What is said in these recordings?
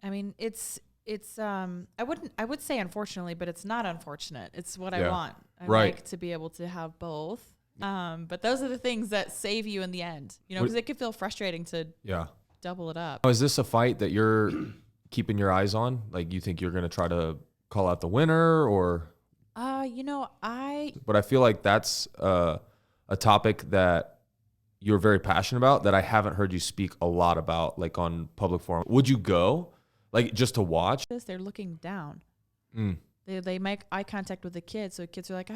I mean, it's I would say unfortunately, but it's not unfortunate. It's what I want. I like to be able to have both. But those are the things that save you in the end, you know, because it could feel frustrating to double it up. Is this a fight that you're keeping your eyes on? Like, you think you're going to try to call out the winner, or? You know, But I feel like that's a topic that you're very passionate about that I haven't heard you speak a lot about, like on public forum. Would you go, like, just to watch? They're looking down. They make eye contact with the kids, so kids are like,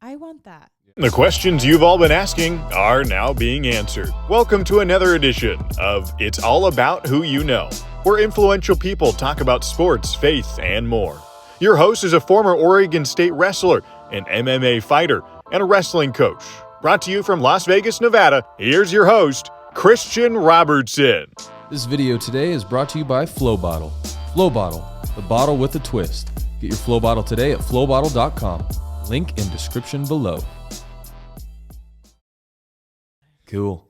I want that. The questions you've all been asking are now being answered. Welcome to another edition of It's All About Who You Know, where influential people talk about sports, faith, and more. Your host is a former Oregon State wrestler, an MMA fighter, and a wrestling coach. Brought to you from Las Vegas, Nevada, here's your host, Christian Robertson. This video today is brought to you by Flow Bottle. Flow Bottle, the bottle with a twist. Get your Flow Bottle today at flowbottle.com. Link in description below. Cool.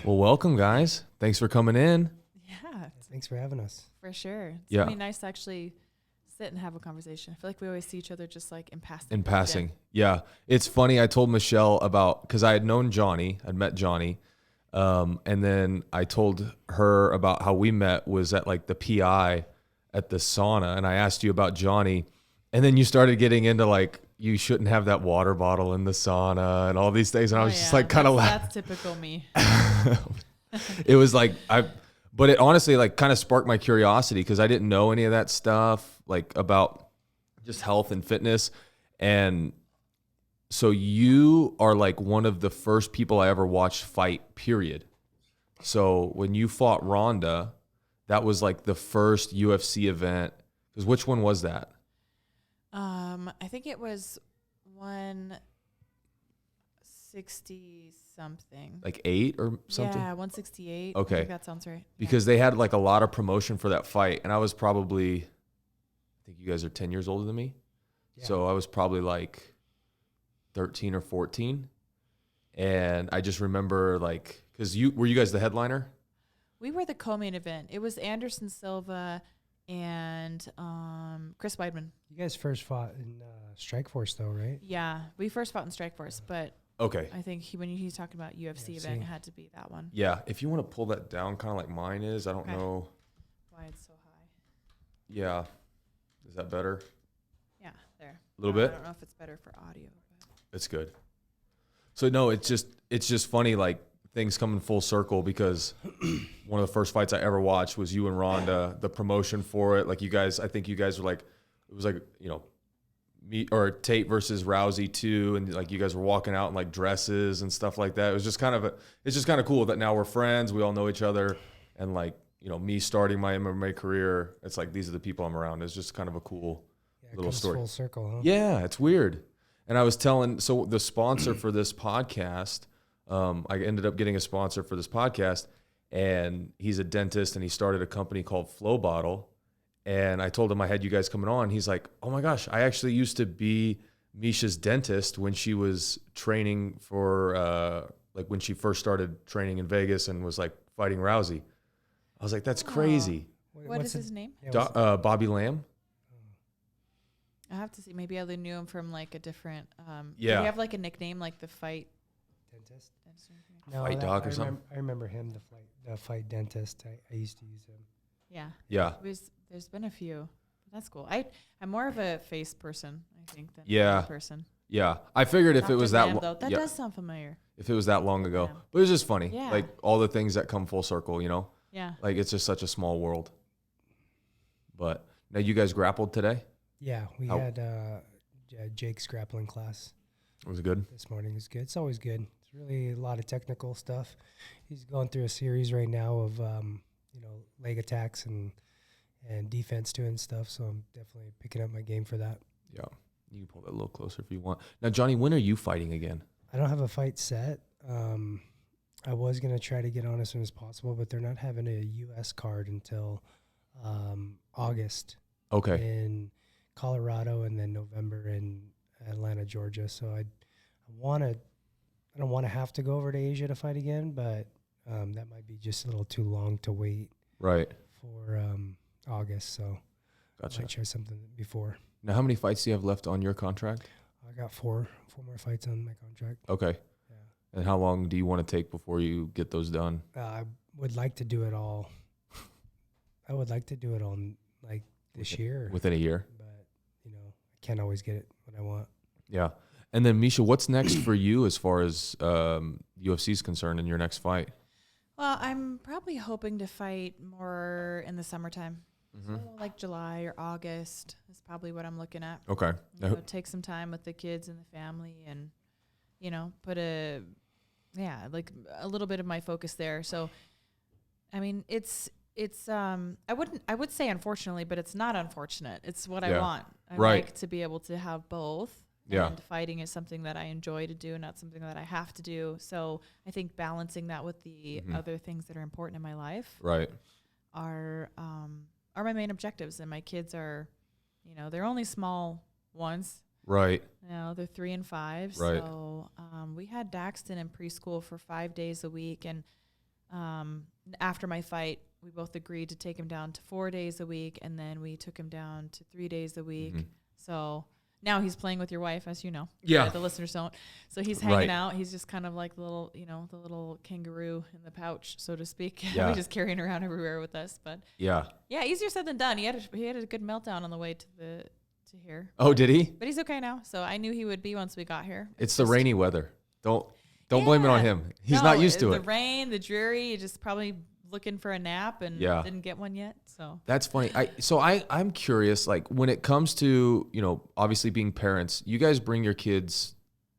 Well, welcome, guys. Thanks for coming in. Yeah. Thanks for having us. For sure. It's really nice to actually sit and have a conversation. I feel like we always see each other just like in passing. In passing. Yeah. It's funny. I told Michelle about, because I had known Johnny. I'd met Johnny. And then I told her about how we met was at like the PI at the sauna. And I asked you about Johnny. And then you started getting into like, you shouldn't have that water bottle in the sauna and all these things. And I was just like kind of laughing. That's typical me. It was like, but it honestly like kind of sparked my curiosity because I didn't know any of that stuff like about just health and fitness. And so you are like one of the first people I ever watched fight, period. So when you fought Ronda, that was like the first UFC event. Because which one was that? I think it was 160 something. Like 8 or something? Yeah, 168. Okay. I think that sounds right. Because they had like a lot of promotion for that fight. And I was probably, I think you guys are 10 years older than me. Yeah. So I was probably like 13 or 14. And I just remember like, because were you guys the headliner? We were the co-main event. It was Anderson Silva and Chris Weidman. You guys first fought in Strikeforce, though, right? Yeah, we first fought in Strikeforce, but I think when he's talking about UFC event, it had to be that one. Yeah, if you want to pull that down, kind of like mine is, I don't know why it's so high. Yeah, is that better? Yeah, there. A little bit. I don't know if it's better for audio. But. It's good. So no, it's just funny, like. Things coming full circle because one of the first fights I ever watched was you and Ronda, the promotion for it. Like you guys, I think you guys were like, it was like, you know, me or Tate versus Rousey too. And like you guys were walking out in like dresses and stuff like that. It was just kind of it's just kind of cool that now we're friends. We all know each other. And like, you know, me starting my MMA career, it's like, these are the people I'm around. It's just kind of a cool little story. Full circle, huh? Yeah, it's weird. And I was so the sponsor for this podcast, I ended up getting a sponsor for this podcast, and he's a dentist, and he started a company called Flow Bottle. And I told him I had you guys coming on. He's like, oh my gosh, I actually used to be Miesha's dentist when she was training for, like when she first started training in Vegas and was like fighting Rousey. I was like, that's crazy. What is his name? Bobby Lamb. I have to see. Maybe I knew him from like a different. Yeah. Did he have like a nickname like the fight? Dentist? No, fight dog or something? I remember him, the fight dentist. I used to use him. Yeah. Yeah. There's been a few. That's cool. I'm more of a face person, I think, than a person. Yeah. I figured if Dr. it was Lamb, that that does sound familiar. If it was that long ago. But it was just funny. Yeah. Like all the things that come full circle, you know? Yeah. Like it's just such a small world. But now you guys grappled today? Yeah, we had Jake's grappling class. Was it good? This morning was good. It's always good. It's really a lot of technical stuff. He's going through a series right now of leg attacks and defense too and stuff. So I'm definitely picking up my game for that. Yeah, you can pull that a little closer if you want. Now, Johnny, when are you fighting again? I don't have a fight set. I was gonna try to get on as soon as possible, but they're not having a U.S. card until August. Okay. In Colorado and then November in Atlanta, Georgia. So I don't want to have to go over to Asia to fight again, but that might be just a little too long to wait. Right. For August, so Gotcha. might share something before. Now, how many fights do you have left on your contract? I got four more fights on my contract. Okay. Yeah. And how long do you want to take before you get those done? I would like to do it all. I would like to do it all like this year. Within a year? But, you know, I can't always get it when I want. Yeah. And then, Miesha, what's next for you as far as UFC is concerned in your next fight? Well, I'm probably hoping to fight more in the summertime. Mm-hmm. So like July or August is probably what I'm looking at. Okay. You know, take some time with the kids and the family and, you know, put like a little bit of my focus there. So, I mean, I would say unfortunately, but it's not unfortunate. It's what I want. I like to be able to have both. Yeah. And fighting is something that I enjoy to do, not something that I have to do. So I think balancing that with the other things that are important in my life are my main objectives. And my kids are, you know, they're only small ones. Right. You know, they're 3 and 5. Right. So we had Daxton in preschool for 5 days a week. And after my fight, we both agreed to take him down to 4 days a week. And then we took him down to 3 days a week. Mm-hmm. So now he's playing with your wife, as you know. Yeah. The listeners don't. So he's hanging out. He's just kind of like the little kangaroo in the pouch, so to speak. Yeah. He's just carrying around everywhere with us. But yeah, easier said than done. He had a good meltdown on the way to here. Oh, did he? But he's okay now. So I knew he would be once we got here. It's the rainy weather. Don't blame it on him. He's not used to it. The rain, the dreary, just probably looking for a nap and didn't get one yet. So that's funny. I'm curious, like when it comes to, you know, obviously being parents, you guys bring your kids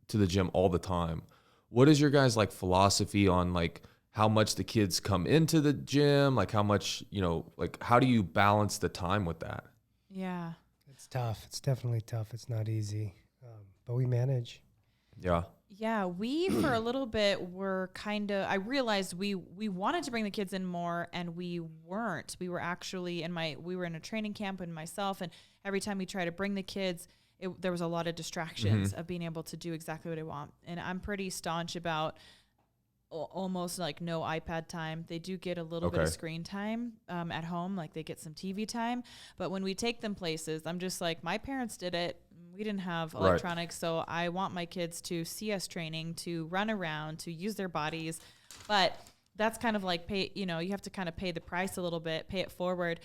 to the gym all the time. What is your guys' like philosophy on like how much the kids come into the gym? Like how much, you know, like how do you balance the time with that? Yeah. It's tough. It's definitely tough. It's not easy. But we manage. Yeah. Yeah, we for a little bit were I realized we wanted to bring the kids in more and we weren't. We were actually we were in a training camp and myself, and every time we try to bring the kids, there was a lot of distractions of being able to do exactly what I want. And I'm pretty staunch about almost like no iPad time. They do get a little bit of screen time at home, like they get some TV time. But when we take them places, I'm just like, my parents did it. We didn't have electronics, so I want my kids to see us training, to run around, to use their bodies. But that's kind of like you have to kind of pay the price a little bit, pay it forward.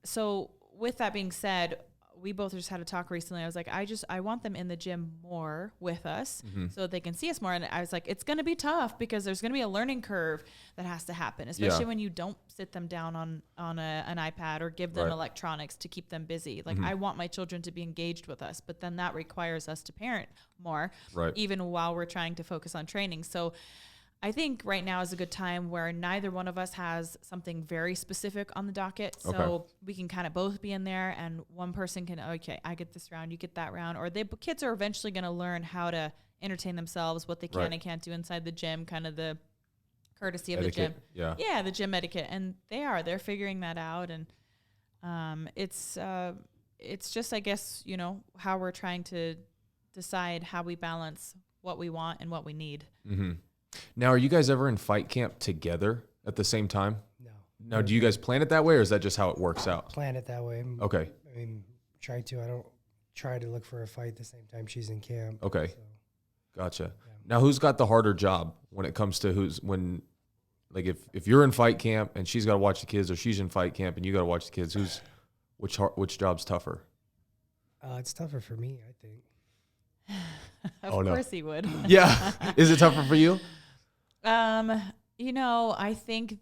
So with that being said, we both just had a talk recently. I was like, I want them in the gym more with us so that they can see us more. And I was like, it's going to be tough because there's going to be a learning curve that has to happen, especially when you don't sit them down on an iPad or give them electronics to keep them busy. Like I want my children to be engaged with us, but then that requires us to parent more, even while we're trying to focus on training. So I think right now is a good time where neither one of us has something very specific on the docket. So we can kind of both be in there and one person can, I get this round, you get that round. Or kids are eventually going to learn how to entertain themselves, what they can and can't do inside the gym, kind of the courtesy of etiquette, the gym. Yeah, the gym etiquette. And they're figuring that out. And it's just, I guess, you know, how we're trying to decide how we balance what we want and what we need. Mm-hmm. Now, are you guys ever in fight camp together at the same time? No. Now, do you guys plan it that way, or is that just how it works out? Plan it that way. Okay. I mean, try to. I don't try to look for a fight the same time she's in camp. Okay. So. Gotcha. Yeah. Now, who's got the harder job when it comes to if you're in fight camp and she's got to watch the kids, or she's in fight camp and you got to watch the kids, which job's tougher? It's tougher for me, I think. Of course he would. Yeah. Is it tougher for you? You know, I think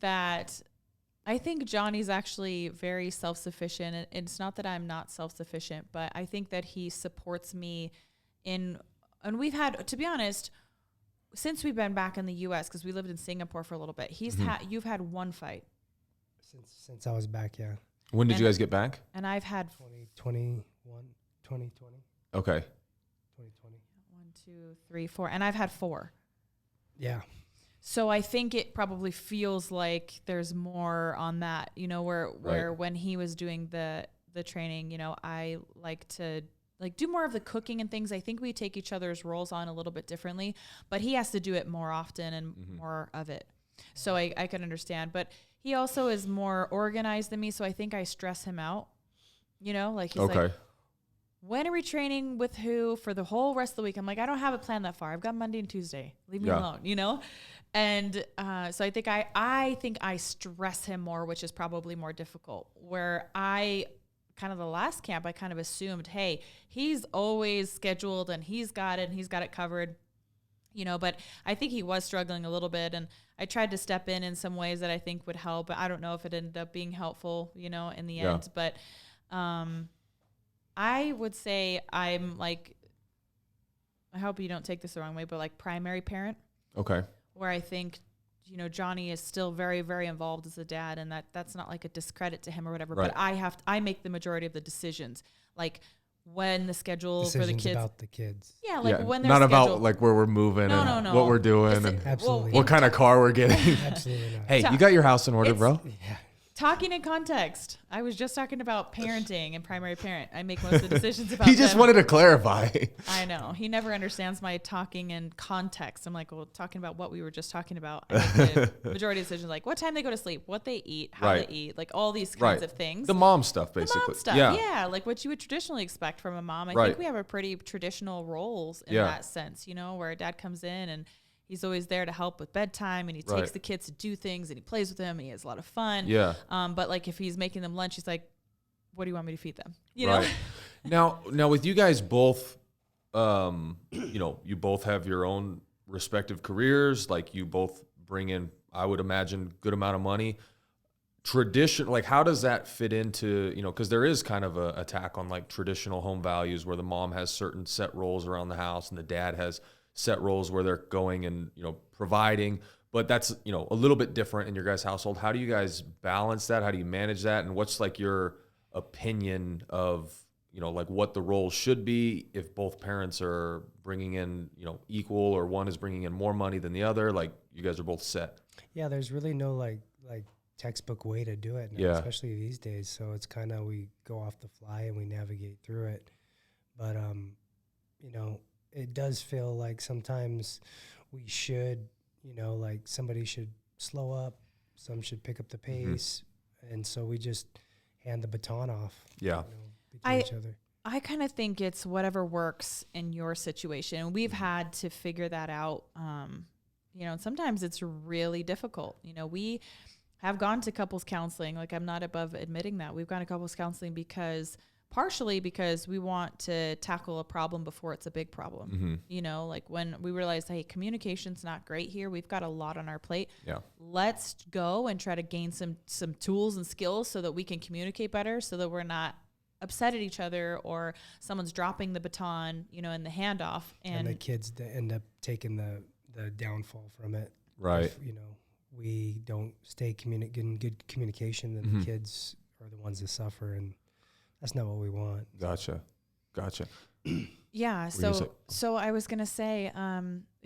Johnny's actually very self-sufficient. And it's not that I'm not self-sufficient, but I think that he supports me and we've had, to be honest, since we've been back in the U.S., because we lived in Singapore for a little bit, you've had one fight. Since I was back, yeah. When did you guys get back? And I've had 2020. Okay. 2020. 1, 2, 3, 4. And I've had 4. Yeah. So I think it probably feels like there's more on that, you know, where when he was doing the training, you know, I like to do more of the cooking and things. I think we take each other's roles on a little bit differently, but he has to do it more often and more of it. So I can understand, but he also is more organized than me. So I think I stress him out, like he's Okay. like, when are we training with who for the whole rest of the week? I'm like, I don't have it planned that far. I've got Monday and Tuesday. Leave me alone, And so I think I stress him more, which is probably more difficult. Where the last camp, I kind of assumed, hey, he's always scheduled and he's got it covered, But I think he was struggling a little bit, and I tried to step in some ways that I think would help. But I don't know if it ended up being helpful, in the end. But I would say I'm like, I hope you don't take this the wrong way, but like primary parent. Okay. Where I think, Johnny is still very, very involved as a dad, and that's not like a discredit to him or whatever. Right. But I make the majority of the decisions, like when the schedule Decisions for the kids. about the kids. Yeah, like when they're not scheduled. about like where we're moving No. what we're doing and Absolutely. what kind of car we're getting. Absolutely not. Hey, you got your house in order, bro? Yeah. Talking in context. I was just talking about parenting and primary parent. I make most of the decisions about He just them. wanted to clarify. I know. He never understands my talking in context. I'm like, well, talking about what we were just talking about. I make the majority of decisions, like what time they go to sleep, what they eat, how they eat, like all these kinds of things. The mom stuff, basically. The mom stuff, yeah. Like what you would traditionally expect from a mom. I think we have a pretty traditional roles in that sense, where dad comes in and he's always there to help with bedtime, and he takes the kids to do things, and he plays with them, and he has a lot of fun. Yeah. But like if he's making them lunch, he's like, what do you want me to feed them? You know? Now with you guys both, you both have your own respective careers. Like you both bring in, I would imagine, good amount of money. Like how does that fit into, because there is kind of a attack on like traditional home values where the mom has certain set roles around the house and the dad has set roles where they're going and, providing, but that's, a little bit different in your guys' household. How do you guys balance that? How do you manage that? And what's like your opinion of, like what the role should be if both parents are bringing in, equal, or one is bringing in more money than the other? Like you guys are both set. Yeah. There's really no like textbook way to do it now, especially these days. So it's kind of, we go off the fly and we navigate through it. But, it does feel like sometimes we should, like somebody should slow up, some should pick up the pace, and so we just hand the baton off. Yeah, between each other. I kind of think it's whatever works in your situation. We've had to figure that out. And sometimes it's really difficult. We have gone to couples counseling. Like I'm not above admitting that we've gone to couples counseling partially because we want to tackle a problem before it's a big problem. Like when we realized, hey, communication's not great here. We've got a lot on our plate. Yeah. Let's go and try to gain some tools and skills so that we can communicate better, so that we're not upset at each other or someone's dropping the baton, in the handoff. And the kids that end up taking the downfall from it. Right. If, we don't stay in good communication, then the kids are the ones that suffer, and that's not what we want. Gotcha. Yeah. So I was going to say,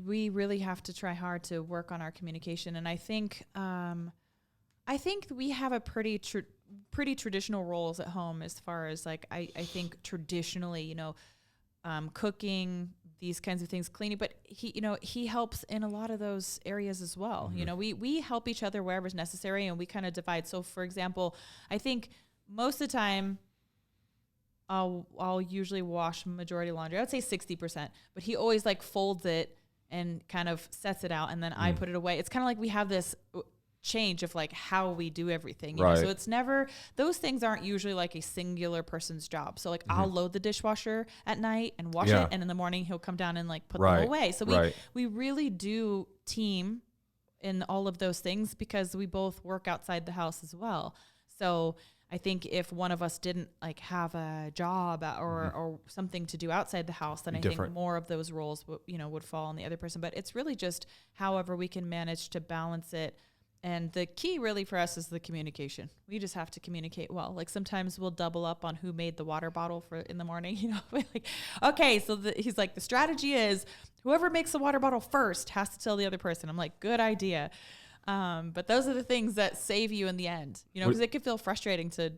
we really have to try hard to work on our communication. And I think we have a pretty traditional roles at home, as far as like, I think traditionally, cooking, these kinds of things, cleaning, but he helps in a lot of those areas as well. We help each other wherever's necessary, and we kind of divide. So for example, I think most of the time, I'll usually wash majority laundry. I would say 60%, but he always like folds it and kind of sets it out, and then I put it away. It's kind of like we have this change of like how we do everything. So it's never, those things aren't usually like a singular person's job. So like I'll load the dishwasher at night and wash it, and in the morning he'll come down and like put them away. So we really do team in all of those things because we both work outside the house as well. So I think if one of us didn't like have a job or something to do outside the house, then I think more of those roles would fall on the other person. But it's really just however we can manage to balance it. And the key really for us is the communication. We just have to communicate well. Like sometimes we'll double up on who made the water bottle for in the morning. Like, okay, so he's like, the strategy is whoever makes the water bottle first has to tell the other person. I'm like, good idea. But those are the things that save you in the end, because it could feel frustrating to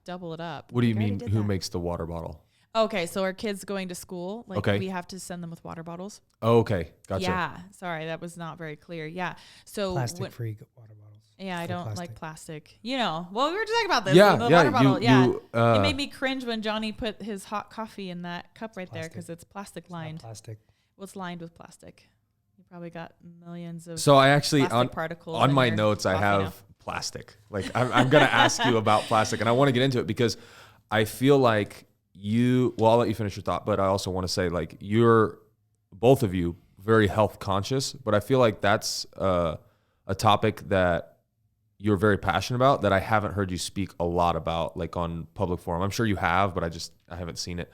double it up. What do you mean? Who makes the water bottle? Okay. So our kids going to school, we have to send them with water bottles. Oh, okay. Gotcha. Yeah. Sorry. That was not very clear. Yeah. So plastic-free water bottles. Yeah, I for don't plastic. like plastic. You know, well, we were just talking about this. Yeah, the yeah, water bottle. it It made me cringe when Johnny put his hot coffee in that cup right there Plastic. because it's plastic It's not lined. plastic. Well, it's lined with plastic. You probably got millions of So I actually plastic particles on in my your notes I coffee have now. plastic. Like I'm gonna ask you about plastic, and I want to get into it because I feel like well, I'll let you finish your thought, but I also want to say like you're both of you very health conscious, but I feel like that's a topic that you're very passionate about that I haven't heard you speak a lot about, like on public forum. I'm sure you have, but I haven't seen it.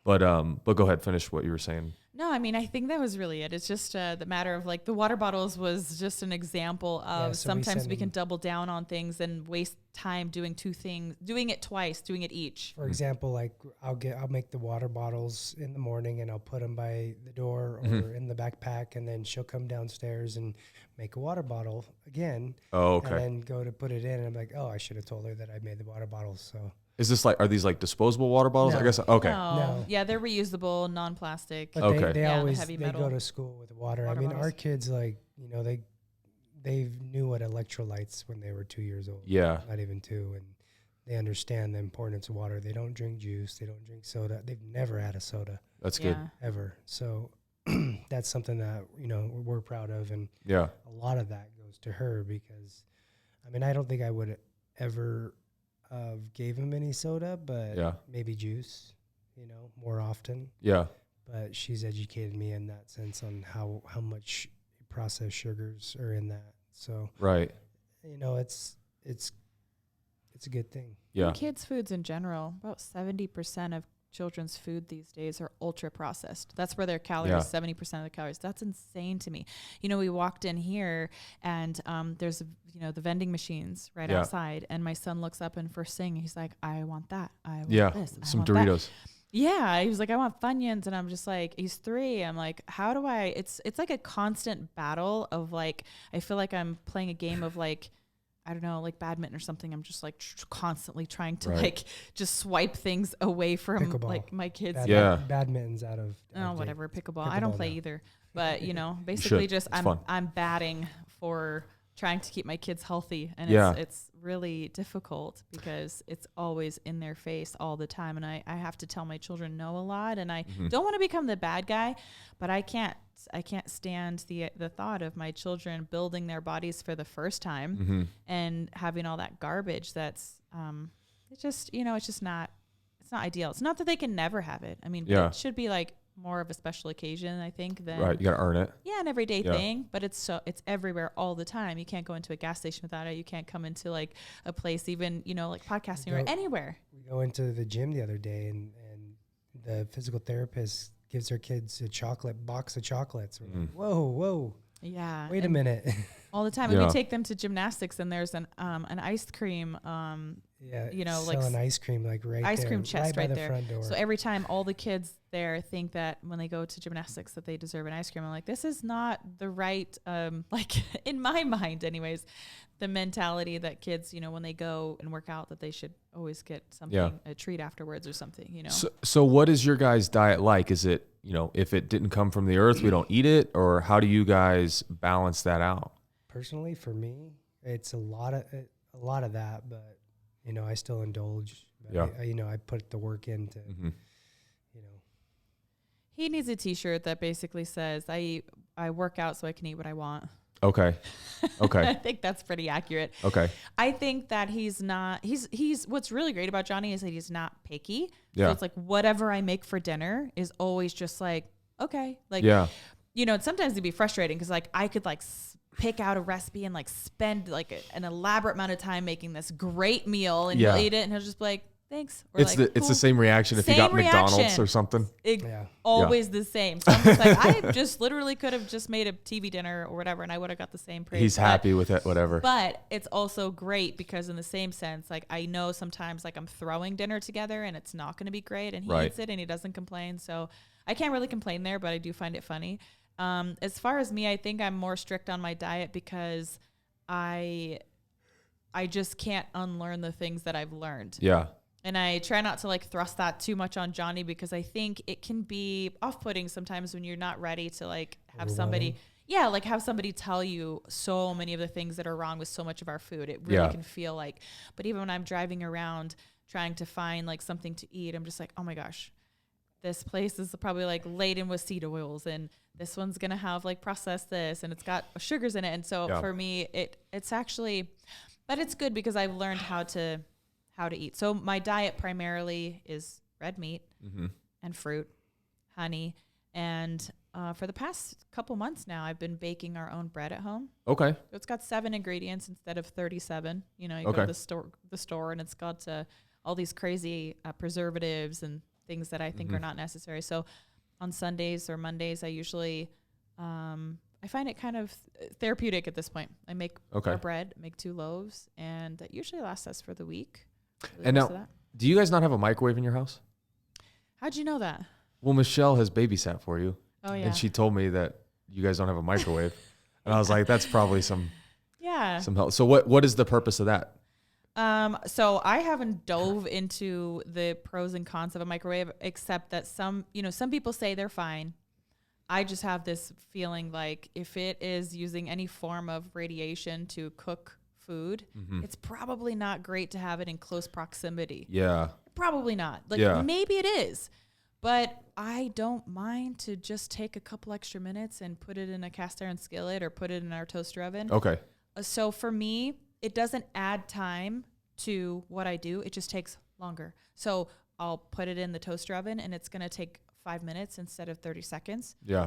But go ahead, finish what you were saying. No, I mean, I think that was really it. It's just the matter of like the water bottles was just an example of so we sometimes send we can them- double down on things and waste time doing two things, doing it twice, doing it each. For example, like I'll make the water bottles in the morning and I'll put them by the door or in the backpack, and then she'll come downstairs and make a water bottle again. Oh, okay. And then go to put it in, and I'm like, oh, I should have told her that I made the water bottles. So Is this like, are these like disposable water bottles? I No. guess. Okay. No. Yeah, they're reusable, non-plastic. But Okay. they Yeah, the always heavy they metal go to school with water. I water mean, bottles. our kids, like, you know, they knew what electrolytes when they were 2 years old. Yeah. Not even 2, and they understand the importance of water. They don't drink juice. They don't drink soda. They've never had a soda That's good. ever. So that's something that, you know, we're proud of, and Yeah. a lot of that goes to her because, I mean, I don't think I would ever gave him any soda, but Yeah. maybe juice, you know, more often. Yeah. But she's educated me in that sense on how much processed sugars are in that. So, Right. you know, it's a good thing. Yeah. And kids' foods in general, about 70% of children's food these days are ultra processed. That's where their calories, Yeah. 70% of the calories. That's insane to me. You know, we walked in here and there's, you know, the vending machines right Yeah. outside. And my son looks up and first thing, he's like, I want that. I want Yeah. this. I Some want that." Doritos. Yeah, he was like, I want Funyuns, and I'm just like, he's 3. I'm like, how do I? It's like a constant battle of like, I feel like I'm playing a game of like, I don't know, like badminton or something. I'm just like constantly trying to Right. like just swipe things away from Pickleball. like my kids. Yeah. Badminton's out of Oh, date. whatever, pickleball. I don't Pickleball play now. either, but you know, basically should. just It's fun. I'm batting for trying to keep my kids healthy, and Yeah. it's really difficult because it's always in their face all the time, and I have to tell my children no a lot, and I don't want to become the bad guy, but I can't stand the thought of my children building their bodies for the first time and having all that garbage that's it's just, you know, it's not ideal. It's not that they can never have it. I mean, Yeah. it should be like more of a special occasion, I think, than Right. You got to earn it. an everyday Yeah. thing, but it's everywhere all the time. You can't go into a gas station without it. You can't come into like a place, even, you know, like podcasting or Go- anywhere. We go into the gym the other day, and the physical therapist gives her kids a box of chocolates. We're like, whoa, Yeah. wait a and minute. all the time. And Yeah. we take them to gymnastics, and there's an ice cream, Yeah, you know, like selling ice cream like right ice there, cream chest by right the there. front door. So every time all the kids there think that when they go to gymnastics that they deserve an ice cream. I'm like, this is not the right, like in my mind anyways, the mentality that kids, you know, when they go and work out, that they should always get something, a treat afterwards or something, you know? So what is your guys' diet like? Is it, you know, if it didn't come from the earth, we don't eat it, or how do you guys balance that out? Personally, for me, it's a lot of that, but you know, I still indulge. But Yeah. I, you know, I put the work into, you know. He needs a t-shirt that basically says, I work out so I can eat what I want. Okay. I Okay. think that's pretty accurate. Okay. I think that he's what's really great about Johnny is that he's not picky. Yeah. So it's like whatever I make for dinner is always just like, okay. Like, Yeah. you know, sometimes it'd be frustrating because like I could like pick out a recipe and like spend like an elaborate amount of time making this great meal, and Yeah. he'll eat it and he'll just be like, thanks. Or It's like, the cool. same reaction if you Same got McDonald's reaction. or something. Yeah. Always the same. So I'm just like, I just literally could have just made a TV dinner or whatever, and I would have got the same praise. He's happy with it, whatever. But it's also great because in the same sense, like I know sometimes like I'm throwing dinner together and it's not going to be great, and he Right. eats it and he doesn't complain. So I can't really complain there, but I do find it funny. As far as me, I think I'm more strict on my diet because I just can't unlearn the things that I've learned. Yeah. And I try not to like thrust that too much on Johnny because I think it can be off-putting sometimes when you're not ready to like have somebody. yeah, like have somebody tell you so many of the things that are wrong with so much of our food. It really can feel like, but even when I'm driving around trying to find like something to eat, I'm just like, oh my gosh, this place is probably like laden with seed oils, and this one's going to have like processed this, and it's got sugars in it. And so for me, it's actually, but it's good because I've learned how to eat. So my diet primarily is red meat and fruit, honey, and for the past couple months now, I've been baking our own bread at home. Okay. So it's got 7 ingredients instead of 37. You know, you go to the store, and it's got all these crazy preservatives and things that I think are not necessary. So on Sundays or Mondays, I usually, I find it kind of therapeutic at this point. I make our bread, make 2 loaves, and that usually lasts us for the week. And now, do you guys not have a microwave in your house? How'd you know that? Well, Michelle has babysat for you. Oh, yeah. And she told me that you guys don't have a microwave. And I was like, that's probably some help. So what is the purpose of that? So I haven't dove into the pros and cons of a microwave, except that some people say they're fine. I just have this feeling like if it is using any form of radiation to cook food, it's probably not great to have it in close proximity. Yeah. Probably not. Maybe it is. But I don't mind to just take a couple extra minutes and put it in a cast iron skillet or put it in our toaster oven. Okay. So for me, it doesn't add time to what I do. It just takes longer. So I'll put it in the toaster oven, and it's going to take 5 minutes instead of 30 seconds. Yeah.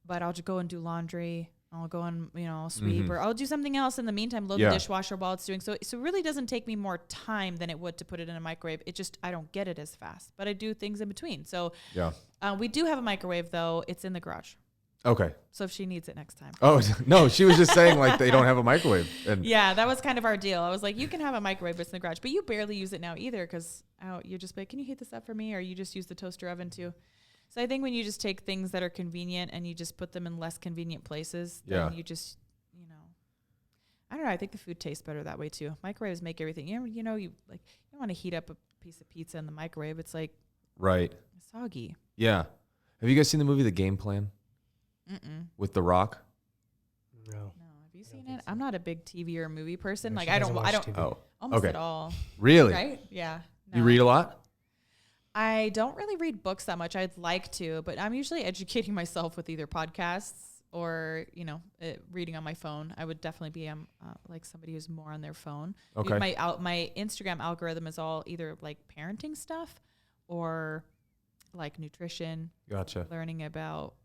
But I'll just go and do laundry. I'll go and, sweep, or I'll do something else in the meantime, load the dishwasher while it's doing. So it really doesn't take me more time than it would to put it in a microwave. It just, I don't get it as fast, but I do things in between. So we do have a microwave though. It's in the garage. Okay. So if she needs it next time. Oh, no, she was just saying like they don't have a microwave. And yeah, that was kind of our deal. I was like, you can have a microwave, it's in the garage, but you barely use it now either. Cause you're just like, can you heat this up for me? Or you just use the toaster oven too. So I think when you just take things that are convenient and you just put them in less convenient places, then you just, I don't know. I think the food tastes better that way too. Microwaves make everything. You don't want to heat up a piece of pizza in the microwave. It's like soggy. Yeah. Have you guys seen the movie The Game Plan? With The Rock? No. Have you seen it? I'm not a big TV or movie person. No, Like I don't TV. Oh, almost okay. at all. Really? Right? Yeah. You read a lot? I don't really read books that much. I'd like to, but I'm usually educating myself with either podcasts or, reading on my phone. I would definitely be like somebody who's more on their phone. Okay. My Instagram algorithm is all either like parenting stuff or like nutrition. Gotcha. Learning about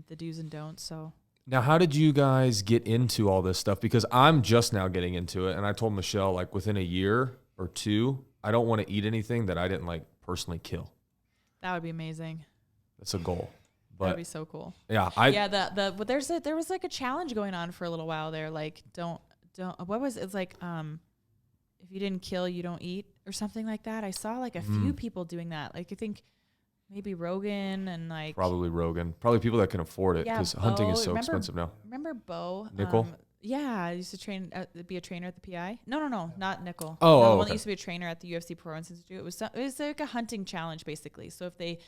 the do's and don'ts. So now, how did you guys get into all this stuff? Because I'm just now getting into it, and I told Michelle like within a year or 2, I don't want to eat anything that I didn't like personally kill. That would be amazing. That's a goal. But that'd be so cool. Yeah, but there was like a challenge going on for a little while there. Like don't what was it? It's like if you didn't kill, you don't eat or something like that. I saw like a few people doing that. Like I think maybe Rogan and like probably people that can afford it because hunting is so expensive now. Remember Bo? Nickel? Yeah, I used to be a trainer at the PI. No, not Nickel. Oh, the one okay. that used to be a trainer at the UFC Pro Institute. It was like a hunting challenge basically. So if they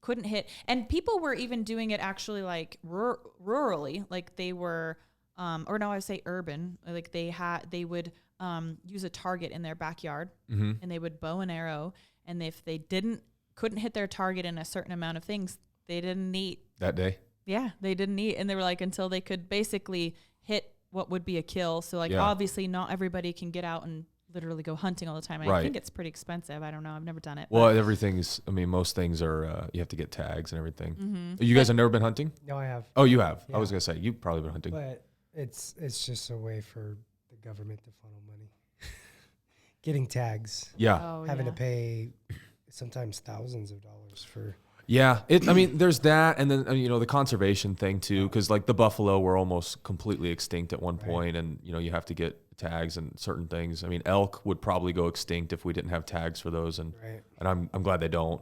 couldn't hit, and people were even doing it actually like rurally, like they were, I say urban, like they would use a target in their backyard and they would bow and arrow, and if they couldn't hit their target in a certain amount of things, they didn't eat that day. Yeah, they didn't eat, and they were like until they could basically hit what would be a kill. So like obviously not everybody can get out and literally go hunting all the time. I think it's pretty expensive. I don't know. I've never done it. Well, most things are, you have to get tags and everything. You guys have never been hunting? No, I have. Oh, you have? Yeah. I was going to say, you've probably been hunting. But it's just a way for the government to funnel money. Getting tags. Yeah. Having to pay sometimes thousands of dollars for... Yeah, there's that, and then the conservation thing too, because like the buffalo were almost completely extinct at one point, and you have to get tags and certain things. I mean, elk would probably go extinct if we didn't have tags for those, and I'm glad they don't.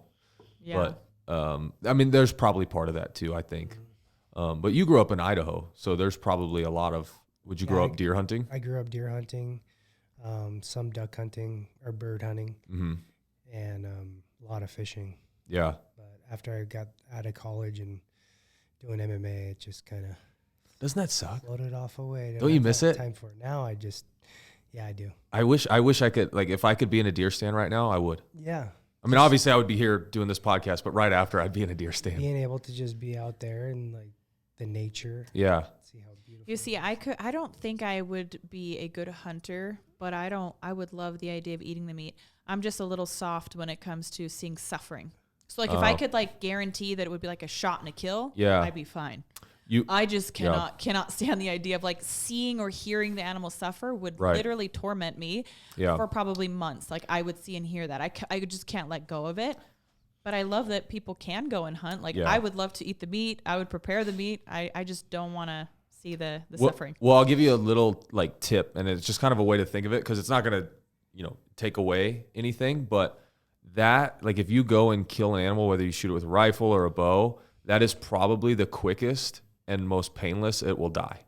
Yeah. But there's probably part of that too, I think. But you grew up in Idaho, so there's probably a lot of. Would you grow up deer hunting? I grew up deer hunting, some duck hunting or bird hunting, and a lot of fishing. Yeah. After I got out of college and doing MMA, it just kind of Doesn't that suck? Floated off away. Don't you miss it? Time for it. Now I do. I wish I could, like, if I could be in a deer stand right now, I would. Yeah. I mean, obviously I would be here doing this podcast, but right after I'd be in a deer stand. Being able to just be out there and like the nature. Yeah. See how beautiful. You see, I don't think I would be a good hunter, but I would love the idea of eating the meat. I'm just a little soft when it comes to seeing suffering. So like if I could like guarantee that it would be like a shot and a kill, I'd be fine. I just cannot stand the idea of like seeing or hearing the animal suffer would literally torment me for probably months. Like I would see and hear that. I just can't let go of it. But I love that people can go and hunt. Like I would love to eat the meat. I would prepare the meat. I just don't want to see the suffering. Well, I'll give you a little like tip, and it's just kind of a way to think of it because it's not going to, take away anything. But that, like if you go and kill an animal, whether you shoot it with a rifle or a bow, that is probably the quickest and most painless it will die.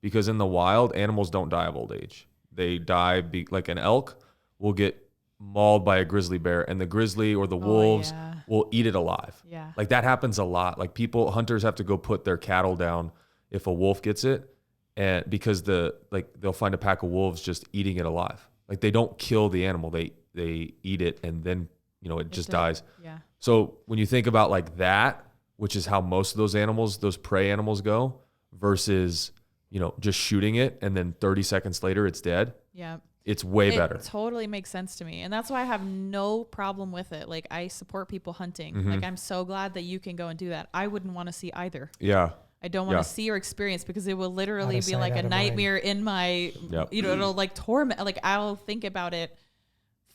Because in the wild, animals don't die of old age. They die, like an elk will get mauled by a grizzly bear, and the grizzly or the wolves will eat it alive. Yeah. Like that happens a lot. Like hunters have to go put their cattle down if a wolf gets it, and because they'll find a pack of wolves just eating it alive. Like they don't kill the animal, they eat it, and then it just dies. Yeah. So when you think about like that, which is how most of those prey animals go, versus just shooting it and then 30 seconds later it's dead. Yeah. It's way better. It totally makes sense to me. And that's why I have no problem with it. Like I support people hunting. Mm-hmm. Like I'm so glad that you can go and do that. I wouldn't want to see either. Yeah. I don't want to see or experience because it will literally be like a nightmare in my, it'll like torment. Like I'll think about it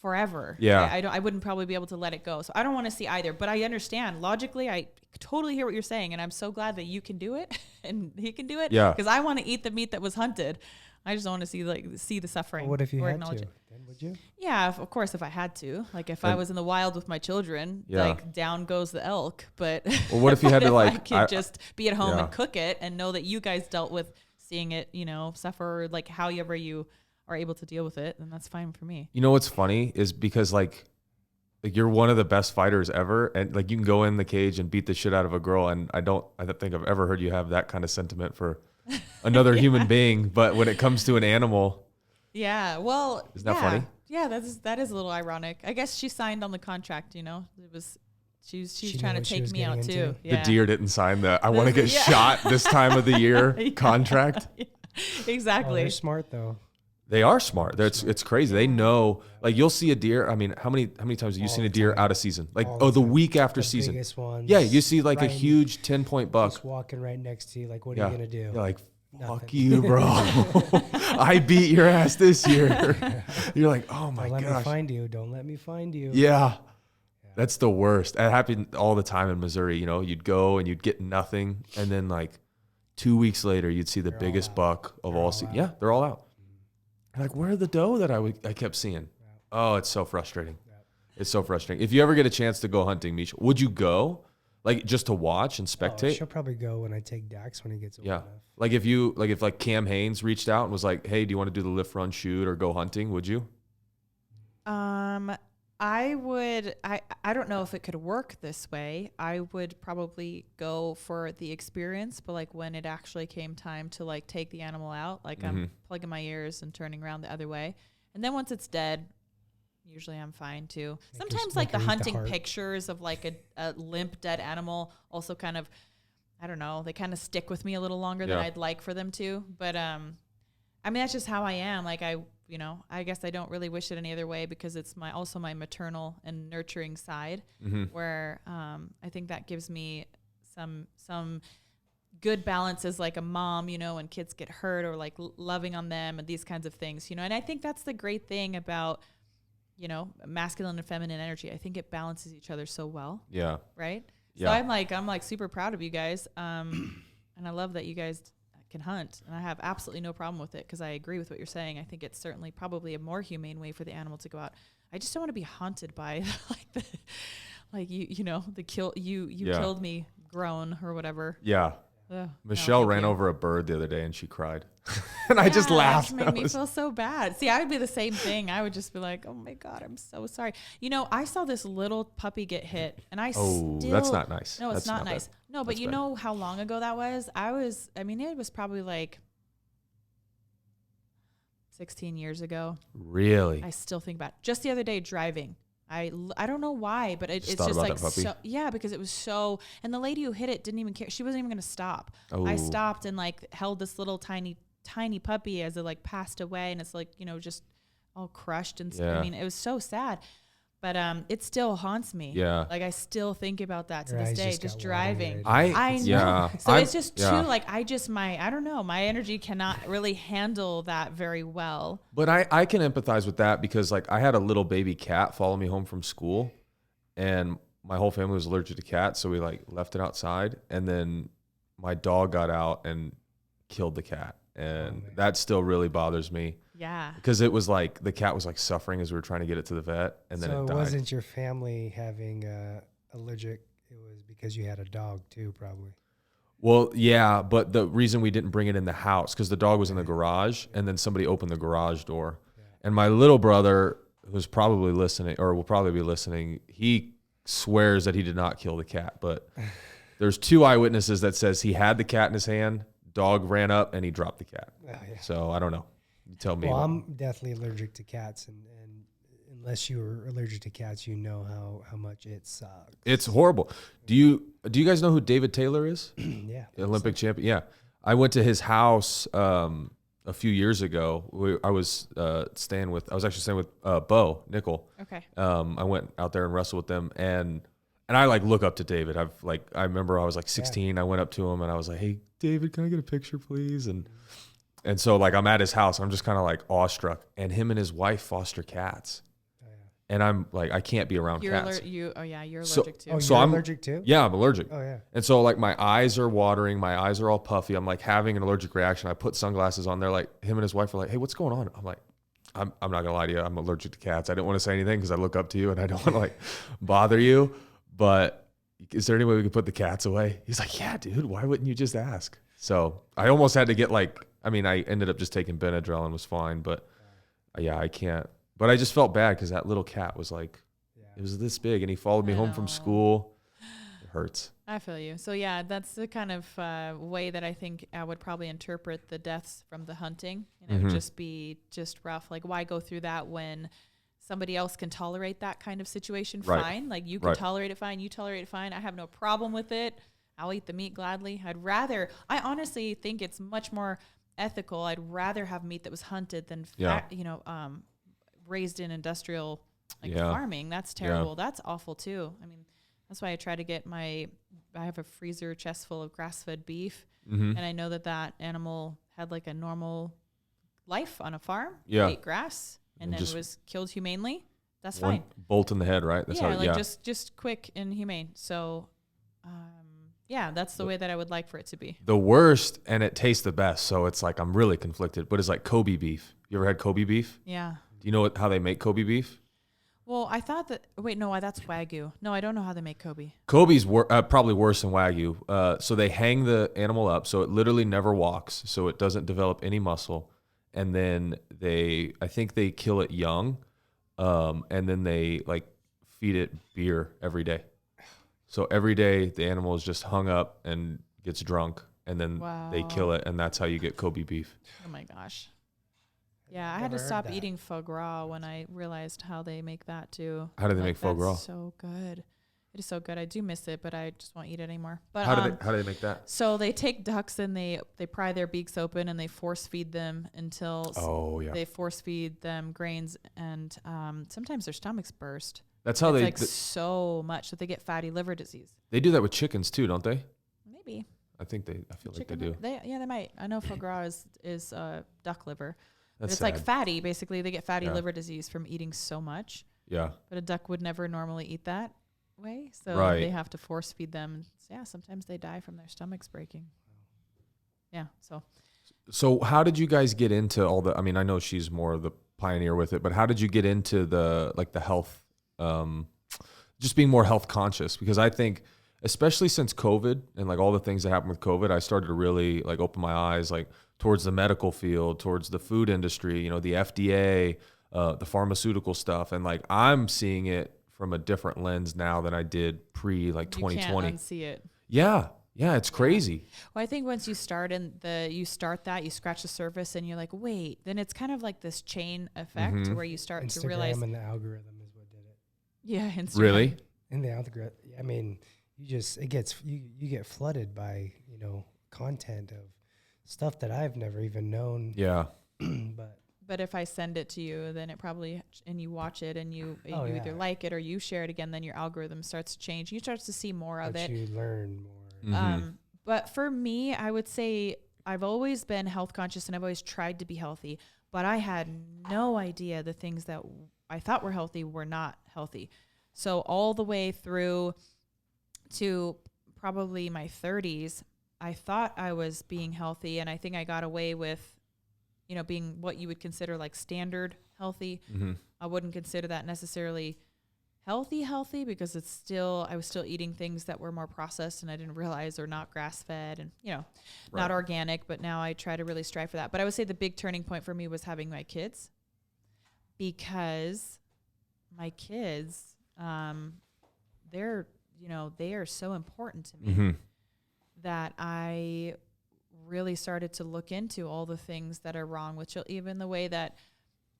forever. Yeah. I wouldn't probably be able to let it go. So I don't want to see either, but I understand logically. I totally hear what you're saying. And I'm so glad that you can do it and he can do it. Yeah. Because I want to eat the meat that was hunted. I just don't want to see the suffering. Well, what if you had to? Then would you? Yeah, of course, if I had to. Like if I was in the wild with my children, like down goes the elk. But well, what if you had to like? I could just be at home and cook it and know that you guys dealt with seeing it, suffer, like however you are able to deal with it, then that's fine for me. You know what's funny is because like you're one of the best fighters ever, and like you can go in the cage and beat the shit out of a girl, and I don't think I've ever heard you have that kind of sentiment for another human being. But when it comes to an animal, well, isn't that funny? Yeah, that is a little ironic. I guess she signed on the contract. It was she's trying to take me out too. The deer didn't sign the I want to get shot this time of the year contract. Yeah, exactly. They're smart though. They are smart. It's crazy. They know, like you'll see a deer. I mean, how many times have you seen a deer out of season? Like the week after season. Biggest ones, yeah, you see like a huge 10-point buck just walking right next to you. Like, what are you gonna do? You're like, fuck you, bro. I beat your ass this year. You're like, oh my gosh. Don't let me find you. Don't let me find you. Yeah. That's the worst. That happened all the time in Missouri. You'd go and you'd get nothing, and then like 2 weeks later, you'd see the biggest buck of all season. Yeah, they're all out. Like, where are the doe that I kept seeing? Oh, it's so frustrating. It's so frustrating. If you ever get a chance to go hunting, Miesha, would you go? Like just to watch and spectate? She'll probably go when I take Dax when he gets old enough. Like if Cam Haynes reached out and was like, "Hey, do you want to do the lift, run, shoot, or go hunting?" Would you? I would. I don't know if it could work this way. I would probably go for the experience, but like when it actually came time to like take the animal out, like I'm plugging my ears and turning around the other way, and then once it's dead, usually I'm fine too. Sometimes like the hunting pictures of like a limp dead animal also kind of, I don't know, they kind of stick with me a little longer than I'd like for them to. But I mean that's just how I am. Like I guess I don't really wish it any other way because it's also my maternal and nurturing side where I think that gives me some good balance as like a mom, when kids get hurt or like loving on them and these kinds of things, and I think that's the great thing about masculine and feminine energy. I think it balances each other so well. Yeah. Right? Yeah. So I'm like super proud of you guys. And I love that you guys can hunt, and I have absolutely no problem with it because I agree with what you're saying. I think it's certainly probably a more humane way for the animal to go out. I just don't want to be haunted by the kill you killed me groan or whatever. Yeah. Ugh, Michelle ran over a bird the other day and she cried. And I just laughed. It made me feel so bad. See, I would be the same thing. I would just be like, oh my God, I'm so sorry. You know, I saw this little puppy get hit and that's not nice. No, it's that's not nice. Bad. No, but that's you bad. know how long ago that was? It was probably like 16 years ago. Really? I still think about it. Just the other day driving. I don't know why, but it's just like so, yeah, because it was so, and the lady who hit it didn't even care. She wasn't even going to stop. I stopped and like held this little tiny puppy as it like passed away, and it's like, you know, just all crushed and I mean, it was so sad, but it still haunts me. Yeah, like I still think about that to this day, just driving. I know. Yeah. So it's just too like I don't know, my energy cannot really handle that very well. But I can empathize with that because like I had a little baby cat follow me home from school, and my whole family was allergic to cats, so we like left it outside, and then my dog got out and killed the cat, and that still really bothers me. Yeah. Because it was like the cat was like suffering as we were trying to get it to the vet, and then it died. So it wasn't your family having allergic, it was because you had a dog too, probably. Well, yeah, but the reason we didn't bring it in the house, because the dog was in the garage, and then somebody opened the garage door. Yeah. And my little brother, who's probably listening, or will probably be listening, he swears that he did not kill the cat, but there's 2 eyewitnesses that says he had the cat in his hand, dog ran up, and he dropped the cat. Oh, yeah. So I don't know. You tell me. Well, I'm definitely allergic to cats, and unless you're allergic to cats, you know how much it sucks. It's horrible. Do you guys know who David Taylor is? Yeah. The Olympic champion. Yeah. I went to his house a few years ago. I was actually staying with Bo Nickel. Okay. I went out there and wrestled with them, and I like look up to David. I remember I was like 16. Yeah. I went up to him and I was like, "Hey, David, can I get a picture, please?" And so like I'm at his house. I'm just kind of like awestruck, and him and his wife foster cats. And I'm like, I can't be around cats. You're allergic too. Oh, so I'm allergic too? Yeah, I'm allergic. Oh, yeah. And so like my eyes are watering, my eyes are all puffy. I'm like having an allergic reaction. I put sunglasses on there. Like him and his wife are like, "Hey, what's going on?" I'm like, I'm not gonna lie to you. I'm allergic to cats. I didn't want to say anything because I look up to you and I don't want to like bother you. But is there any way we could put the cats away? He's like, "Yeah, dude. Why wouldn't you just ask?" So I almost had to get I ended up just taking Benadryl and was fine. But yeah, I can't. But I just felt bad because that little cat was like, it was this big, and he followed me home from school. It hurts. I feel you. So yeah, that's the kind of way that I think I would probably interpret the deaths from the hunting. And it would just be rough. Like, why go through that when somebody else can tolerate that kind of situation? Right. Fine. Like you can tolerate it fine. You tolerate it fine. I have no problem with it. I'll eat the meat gladly. I honestly think it's much more ethical. I'd rather have meat that was hunted than raised in industrial farming. That's terrible. Yeah. That's awful too. I mean, that's why I try to get I have a freezer chest full of grass-fed beef, and I know that animal had like a normal life on a farm, ate grass, and then was killed humanely. That's fine. Bolt in the head, right? That's just quick and humane. So, that's the way that I would like for it to be. The worst, and it tastes the best. So it's like I'm really conflicted, but it's like Kobe beef. You ever had Kobe beef? Yeah. Do you know how they make Kobe beef? Well, I thought that. Wait, no, that's Wagyu. No, I don't know how they make Kobe. Kobe's probably worse than Wagyu. So they hang the animal up so it literally never walks, so it doesn't develop any muscle, and then I think they kill it young, and then they like feed it beer every day. So every day the animal is just hung up and gets drunk, and then they kill it, and that's how you get Kobe beef. Oh my gosh. Yeah, I had to stop eating foie gras when I realized how they make that too. How do they make foie gras? So good. It is so good. I do miss it, but I just won't eat it anymore. But how do they make that? So they take ducks and they pry their beaks open and they force feed them until they force feed them grains, and sometimes their stomachs burst. That's how so much that they get fatty liver disease. They do that with chickens too, don't they? Maybe. I feel like they do. They might. I know foie gras is duck liver. But it's like fatty. Basically, they get fatty liver disease from eating so much. Yeah. But a duck would never normally eat that way. So they have to force feed them. Yeah, sometimes they die from their stomachs breaking. Yeah, So how did you guys get into all the, I mean, I know she's more of the pioneer with it, but how did you get into the health, just being more health conscious? Because I think, especially since COVID and like all the things that happened with COVID, I started to really like open my eyes, like towards the medical field, towards the food industry, you know, the FDA, the pharmaceutical stuff. And like, I'm seeing it from a different lens now than I did pre like 2020. You can't unsee it. Yeah. Yeah. It's crazy. Well, I think once you start you scratch the surface and you're like, wait, then it's kind of like this chain effect where you start Instagram to realize. and the algorithm is what did it. Yeah. Instagram. Really? In the algorithm, I mean, you get flooded by, you know, content of stuff that I've never even known. Yeah. But if I send it to you, then it probably, and you watch it and you either like it or you share it again, then your algorithm starts to change. You start to see more of it. You learn more. But for me, I would say I've always been health conscious and I've always tried to be healthy, but I had no idea the things that I thought were healthy were not healthy. So all the way through to probably my 30s, I thought I was being healthy, and I think I got away with, you know, being what you would consider like standard healthy. I wouldn't consider that necessarily healthy because I was still eating things that were more processed and I didn't realize, or not grass fed and, you know, not organic, but now I try to really strive for that. But I would say the big turning point for me was having my kids, because my kids, they are so important to me that I really started to look into all the things that are wrong with even the way that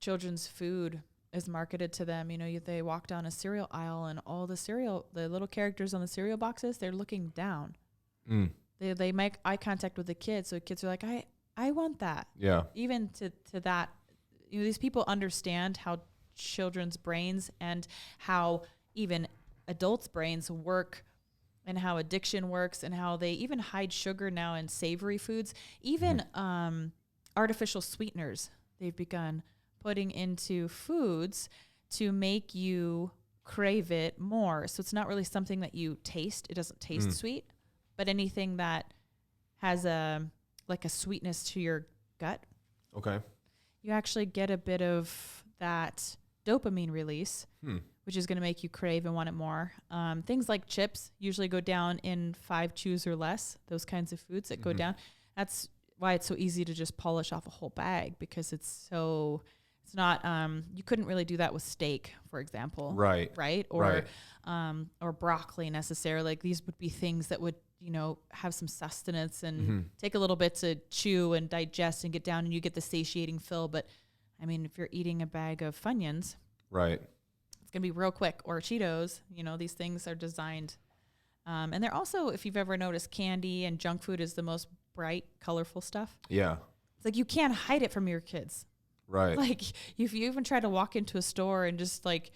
children's food is marketed to them. You know, they walk down a cereal aisle and all the little characters on the cereal boxes, they're looking down. They make eye contact with the kids. So the kids are like, I want that. Yeah. Even to that, you know, these people understand how children's brains and how even adults' brains work, and how addiction works, and how they even hide sugar now in savory foods, even artificial sweeteners they've begun putting into foods to make you crave it more. So it's not really something that you taste. It doesn't taste sweet, but anything that has a sweetness to your gut. Okay. You actually get a bit of that dopamine release, which is going to make you crave and want it more. Things like chips usually go down in 5 chews or less, those kinds of foods that go down. That's why it's so easy to just polish off a whole bag, because it's not, you couldn't really do that with steak, for example. Right. Or broccoli necessarily. Like, these would be things that would, you know, have some sustenance and take a little bit to chew and digest and get down, and you get the satiating fill. But I mean, if you're eating a bag of Funyuns, it's going to be real quick. Or Cheetos, you know, these things are designed. And they're also, if you've ever noticed, candy and junk food is the most bright, colorful stuff. Yeah. It's like, you can't hide it from your kids. Right. Like, if you even try to walk into a store and just like,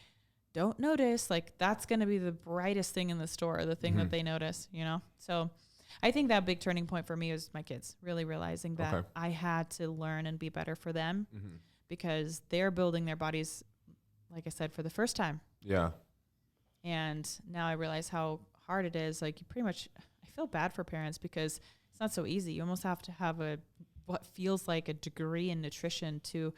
don't notice, like, that's going to be the brightest thing in the store, the thing that they notice, you know? So I think that big turning point for me was my kids, really realizing that I had to learn and be better for them, because they're building their bodies, like I said, for the first time. Yeah. And now I realize how hard it is. Like, I feel bad for parents, because it's not so easy. You almost have to have what feels like a degree in nutrition to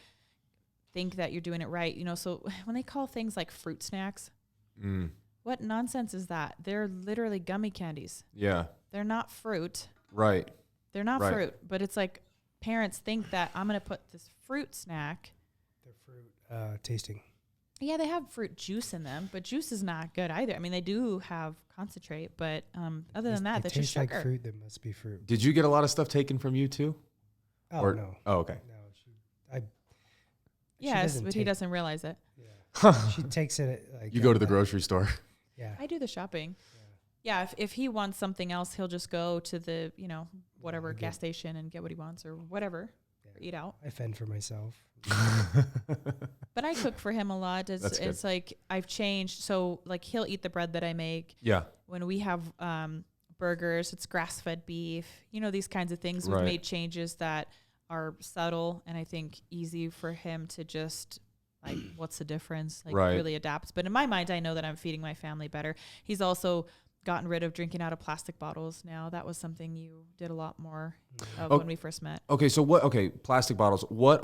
think that you're doing it right. You know, so when they call things like fruit snacks, what nonsense is that? They're literally gummy candies. Yeah. They're not fruit. Right. They're not fruit, but it's like parents think that I'm going to put this fruit snack. They're fruit tasting. Yeah, they have fruit juice in them, but juice is not good either. I mean, they do have concentrate, but other than that, that's just sugar. Like fruit, there must be fruit. Did you get a lot of stuff taken from you too? Oh, no. Oh, okay. No, yes, but he doesn't realize it. Yeah. She takes it like... You go to the grocery store. Yeah. I do the shopping. Yeah, if he wants something else, he'll just go to the, you know, whatever gas station and get what he wants or whatever. Or eat out. I fend for myself. But I cook for him a lot. It's like I've changed. So like, he'll eat the bread that I make. Yeah. When we have burgers, it's grass-fed beef. You know, these kinds of things. We've made changes that are subtle and I think easy for him to just like, what's the difference? Like, really adapts. But in my mind, I know that I'm feeding my family better. He's also gotten rid of drinking out of plastic bottles now. That was something you did a lot more of when we first met. Okay, so plastic bottles. What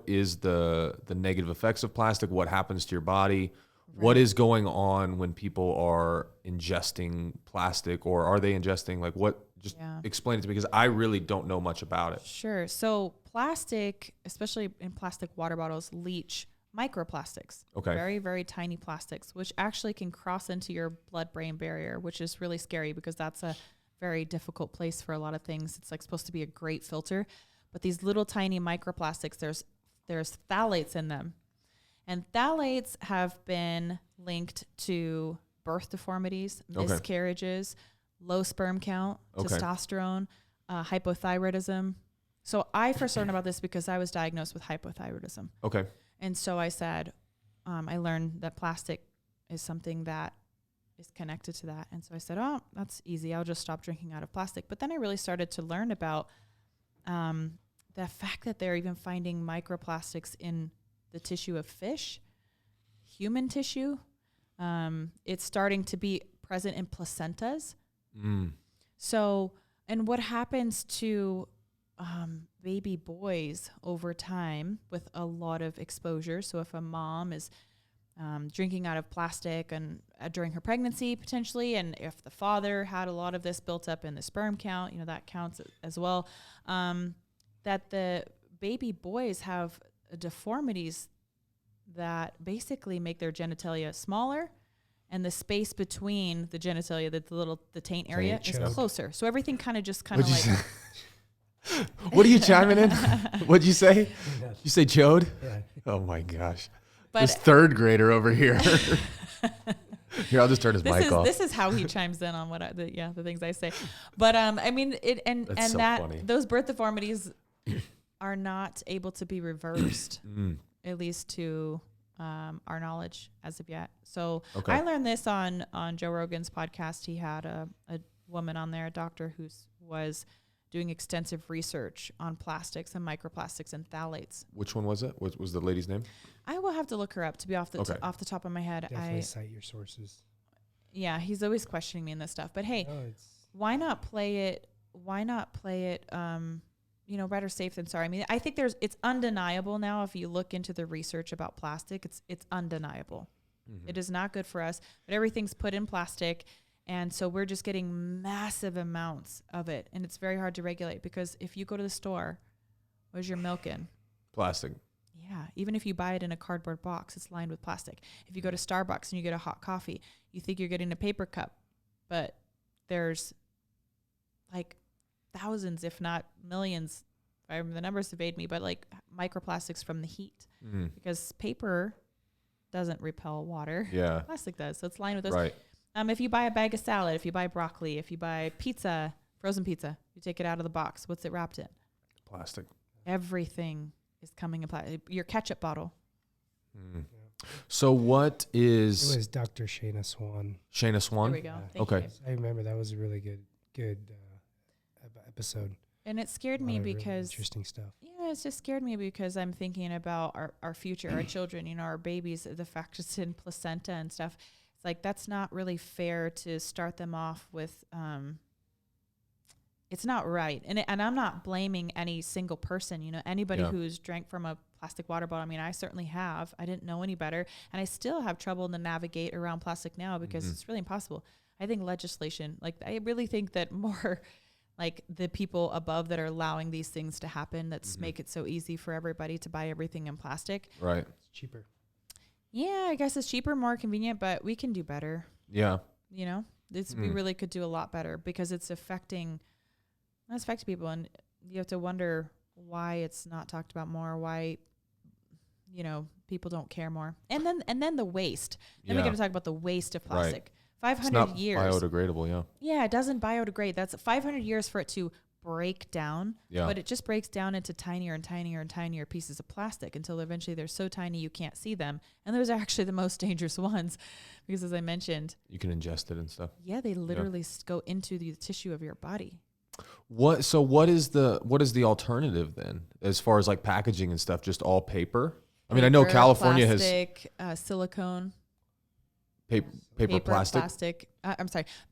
is the negative effects of plastic? What happens to your body? What is going on when people are ingesting plastic, or are they ingesting like what? Just explain it to me, because I really don't know much about it. Sure. So plastic, especially in plastic water bottles, leach microplastics. Okay. Very, very tiny plastics, which actually can cross into your blood-brain barrier, which is really scary because that's a very difficult place for a lot of things. It's like supposed to be a great filter, but these little tiny microplastics, there's phthalates in them. And phthalates have been linked to birth deformities, miscarriages, low sperm count, testosterone, hypothyroidism. So I first learned about this because I was diagnosed with hypothyroidism. Okay. And so I said, I learned that plastic is something that is connected to that. And so I said, oh, that's easy. I'll just stop drinking out of plastic. But then I really started to learn about the fact that they're even finding microplastics in the tissue of fish, human tissue. It's starting to be present in placentas. So, and what happens to baby boys over time with a lot of exposure? So if a mom is drinking out of plastic and during her pregnancy potentially, and if the father had a lot of this built up in the sperm count, that counts as well, that the baby boys have deformities that basically make their genitalia smaller, and the space between the genitalia, the taint area, is closer. So everything kind of like. What are you chiming in? What'd you say? You say chode? Yeah. Oh my gosh. But this third grader over here. Here, I'll just turn his mic off. This is how he chimes in on the things I say. But I mean, That's so funny. Those birth deformities are not able to be reversed, at least to our knowledge as of yet. So I learned this on Joe Rogan's podcast. He had a woman on there, a doctor who was doing extensive research on plastics and microplastics and phthalates. Which one was it? What was the lady's name? I will have to look her up to be off the top of my head. Definitely cite your sources. Yeah, he's always questioning me in this stuff. But hey, why not play it? Better safe than sorry. I mean, I think it's undeniable now. If you look into the research about plastic, it's undeniable. Mm-hmm. It is not good for us, but everything's put in plastic. And so we're just getting massive amounts of it. And it's very hard to regulate, because if you go to the store, what's your milk in? Plastic. Yeah. Even if you buy it in a cardboard box, it's lined with plastic. If you go to Starbucks and you get a hot coffee, you think you're getting a paper cup, but there's like thousands, if not millions, the numbers evade me, but like microplastics from the heat, because paper doesn't repel water. Yeah. Plastic does. So it's lined with those. Right. If you buy a bag of salad, if you buy broccoli, if you buy pizza, frozen pizza, you take it out of the box. What's it wrapped in? Plastic. Everything is coming in plastic. Your ketchup bottle. Yeah. So what is... It was Dr. Shayna Swan. Shayna Swan? There we go. Thank you. I remember that was a really good episode. And it scared me because... Really interesting stuff. Yeah, it just scared me because I'm thinking about our future, our children, our babies, the fact it's in placenta and stuff. Like, that's not really fair to start them off with, it's not right. And I'm not blaming any single person, anybody who's drank from a plastic water bottle. I mean, I certainly have. I didn't know any better. And I still have trouble to navigate around plastic now because it's really impossible. I think legislation, I really think that more like the people above that are allowing these things to happen, that's make it so easy for everybody to buy everything in plastic. Right. It's cheaper. Yeah, I guess it's cheaper, more convenient, but we can do better. Yeah. We really could do a lot better because it's affecting people, and you have to wonder why it's not talked about more, why people don't care more. And then the waste. Then we got to talk about the waste of plastic. Right. 500 years. Biodegradable, yeah. Yeah, it doesn't biodegrade. That's 500 years for it to break down, but it just breaks down into tinier and tinier and tinier pieces of plastic until eventually they're so tiny you can't see them. And those are actually the most dangerous ones because, as I mentioned, you can ingest it and stuff. Yeah, they literally go into the tissue of your body. What is the alternative then, as far as like packaging and stuff? Just all paper? I mean, I know California plastic, silicone. Paper, plastic.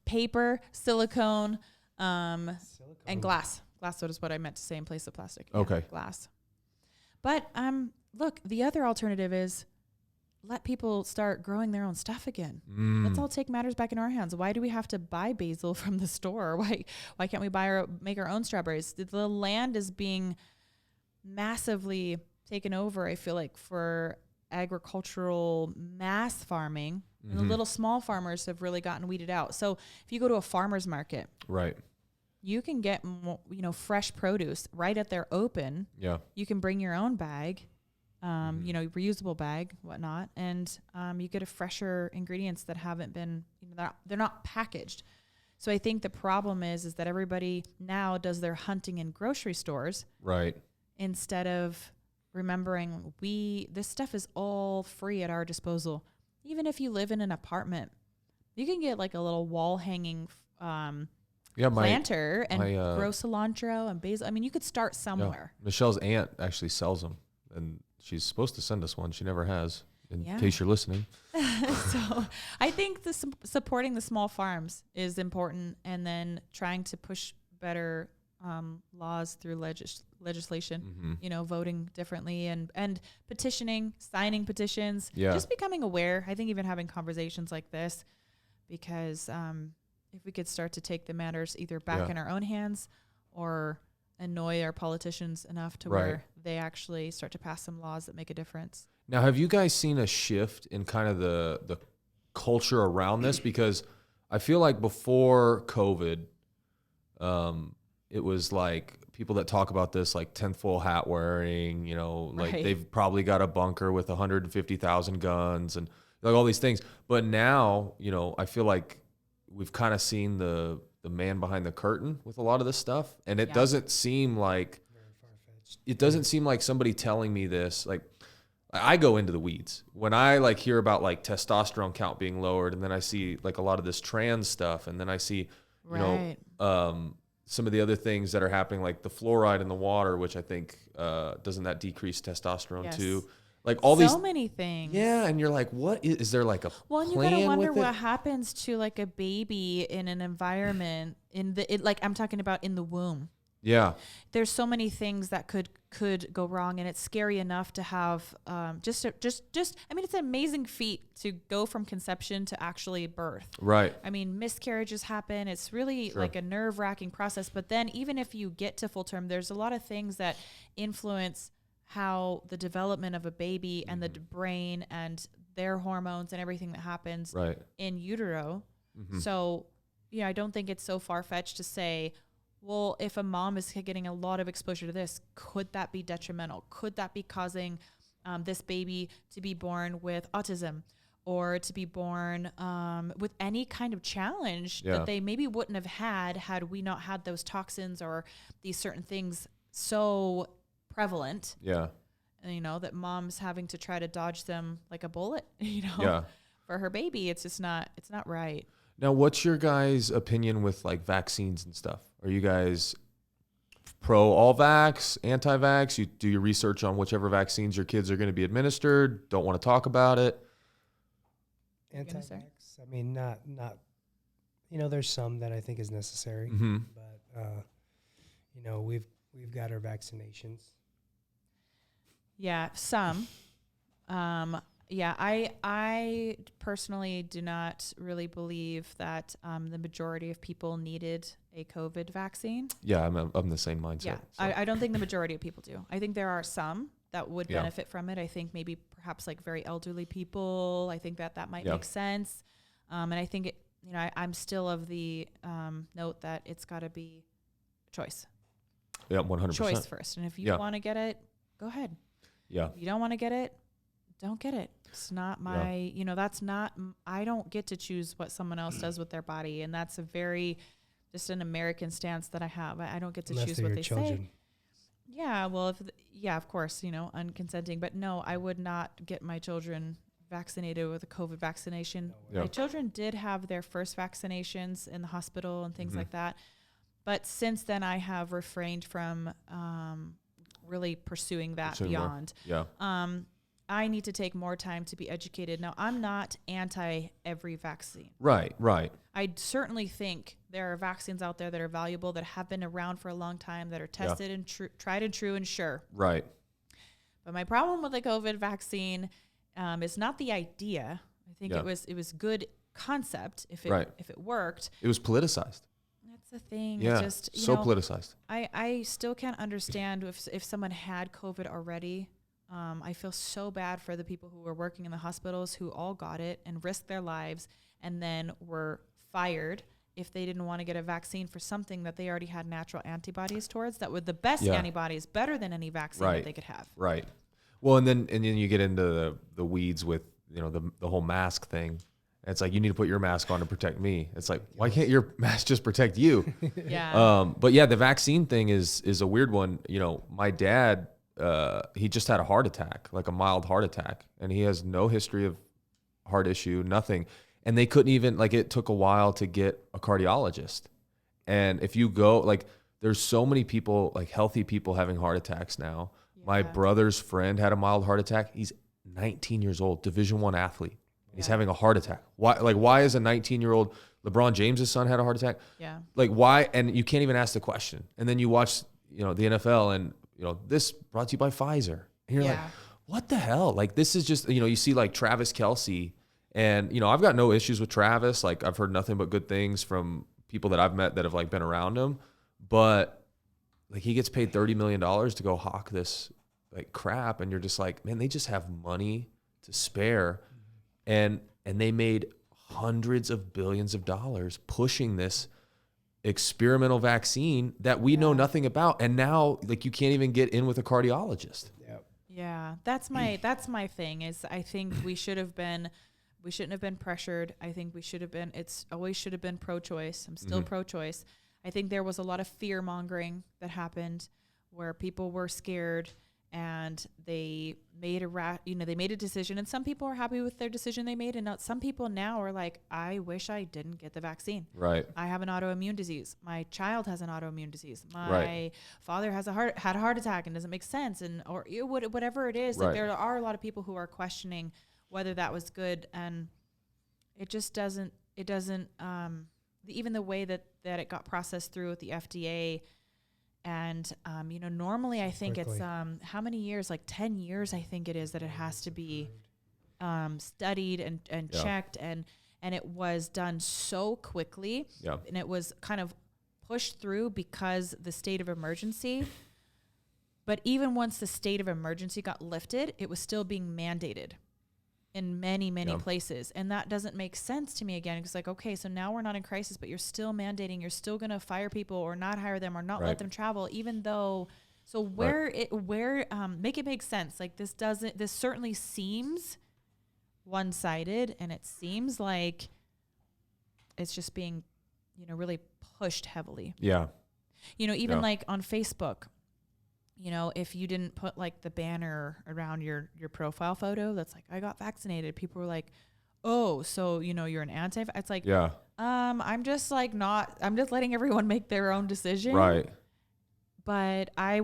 Paper, silicone. And glass. Glass soda is what I meant to say in place of plastic. Yeah, okay. Glass. But look, the other alternative is let people start growing their own stuff again. Let's all take matters back in our hands. Why do we have to buy basil from the store? Why can't we make our own strawberries? The land is being massively taken over, I feel like, for agricultural mass farming. And the little small farmers have really gotten weeded out. So if you go to a farmer's market, right, you can get fresh produce right at their open. Yeah. You can bring your own bag, reusable bag, whatnot, and you get a fresher ingredients that haven't been, they're not packaged. So I think the problem is that everybody now does their hunting in grocery stores, right, instead of remembering this stuff is all free at our disposal. Even if you live in an apartment, you can get like a little wall hanging planter and grow cilantro and basil. I mean, you could start somewhere. Yeah. Michelle's aunt actually sells them, and she's supposed to send us one. She never has, in case you're listening. So I think supporting the small farms is important, and then trying to push better laws through legislation, voting differently and petitioning, signing petitions, just becoming aware. I think even having conversations like this, because if we could start to take the matters either back in our own hands or annoy our politicians enough to where they actually start to pass some laws that make a difference. Now, have you guys seen a shift in kind of the culture around this? Because I feel like before COVID, it was like people that talk about this, like tinfoil hat wearing, they've probably got a bunker with 150,000 guns and like all these things. But now, I feel like we've kind of seen the man behind the curtain with a lot of this stuff. And it doesn't seem like, somebody telling me this. Like, I go into the weeds when I hear about like testosterone count being lowered, and then I see like a lot of this trans stuff, and then I see, some of the other things that are happening, like the fluoride in the water, which I think doesn't that decrease testosterone too? Like all so many things. Yeah, and you're like, what is there like a well, and you gotta wonder what happens to like a baby in an environment I'm talking about in the womb. Yeah. There's so many things that could go wrong, and it's scary enough to have I mean, it's an amazing feat to go from conception to actually birth. Right. I mean, miscarriages happen. It's really like a nerve-wracking process. But then even if you get to full term, there's a lot of things that influence how the development of a baby and the brain and their hormones and everything that happens in utero. So, I don't think it's so far-fetched to say, well, if a mom is getting a lot of exposure to this, could that be detrimental? Could that be causing this baby to be born with autism or to be born with any kind of challenge that they maybe wouldn't have had we not had those toxins or these certain things so prevalent? Yeah. And, that mom's having to try to dodge them like a bullet, for her baby. It's just not right. Now, what's your guys' opinion with like vaccines and stuff? Are you guys pro all vax, anti-vax? You do your research on whichever vaccines your kids are going to be administered. Don't want to talk about it. Anti-vax. I mean, not. There's some that I think is necessary, but we've got our vaccinations. Yeah, some. I personally do not really believe that the majority of people needed a COVID vaccine. Yeah, I'm the same mindset. Yeah, so. I don't think the majority of people do. I think there are some that would benefit from it. I think maybe perhaps like very elderly people. I think that might make sense. And I think I'm still of the note that it's got to be choice. Yeah, 100%. Choice first. And if you want to get it, go ahead. Yeah. If you don't want to get it, don't get it. It's not my, I don't get to choose what someone else does with their body. And that's just an American stance that I have. I don't get to choose what they say. Yeah. Well, of course, unconsenting, but no, I would not get my children vaccinated with a COVID vaccination. My children did have their first vaccinations in the hospital and things like that. But since then I have refrained from, really pursuing that beyond. Yeah. I need to take more time to be educated. Now, I'm not anti every vaccine. Right. I certainly think there are vaccines out there that are valuable, that have been around for a long time, that are tested and tried and true and sure. Right. But my problem with the COVID vaccine is not the idea. I think it was good concept if it worked. It was politicized. That's the thing. Yeah, It's just, so politicized. I still can't understand if someone had COVID already. I feel so bad for the people who were working in the hospitals who all got it and risked their lives and then were fired if they didn't want to get a vaccine for something that they already had natural antibodies towards, that were the best antibodies, better than any vaccine that they could have. Right. Well, and then you get into the weeds with, the whole mask thing. And it's like, you need to put your mask on to protect me. It's like, why can't your mask just protect you? But yeah, the vaccine thing is a weird one. My dad, he just had a heart attack, like a mild heart attack, and he has no history of heart issue, nothing. And they couldn't even, it took a while to get a cardiologist. And if you go, there's so many people, healthy people having heart attacks now. Yeah. My brother's friend had a mild heart attack. He's 19 years old, Division I athlete. He's having a heart attack. Why is a 19-year-old, LeBron James' son had a heart attack? Yeah. Why? And you can't even ask the question. And then you watch, the NFL and, this brought to you by Pfizer. And you're like, what the hell? This is just, you see Travis Kelce. And, I've got no issues with Travis. I've heard nothing but good things from people that I've met that have been around him. But he gets paid $30 million to go hawk this crap. And you're just like, man, they just have money to spare. And they made hundreds of billions of dollars pushing this experimental vaccine that we know nothing about. And now you can't even get in with a cardiologist. Yeah. That's my thing is I think we shouldn't have been pressured. I think it's always should have been pro-choice. I'm still pro-choice. I think there was a lot of fear mongering that happened where people were scared and they made a decision, and some people are happy with their decision they made. And some people now are like, I wish I didn't get the vaccine. Right. I have an autoimmune disease. My child has an autoimmune disease. My father had a heart attack and doesn't make sense. Or whatever it is, there are a lot of people who are questioning whether that was good, and it just doesn't, even the way that it got processed through with the FDA. And, normally I think it's, how many years, 10 years, I think it is that it has to be, studied and checked. And it was done so quickly and it was kind of pushed through because the state of emergency, but even once the state of emergency got lifted, it was still being mandated in many places. And that doesn't make sense to me again. It's okay, so now we're not in crisis, but you're still mandating, you're still going to fire people or not hire them or not let them travel, even though, make it make sense. This certainly seems one-sided, and it seems like it's just being, really pushed heavily. Yeah. Even on Facebook, if you didn't put the banner around your profile photo, that's I got vaccinated. People were like, oh, so, you're an anti, it's I'm just I'm just letting everyone make their own decision. Right. But I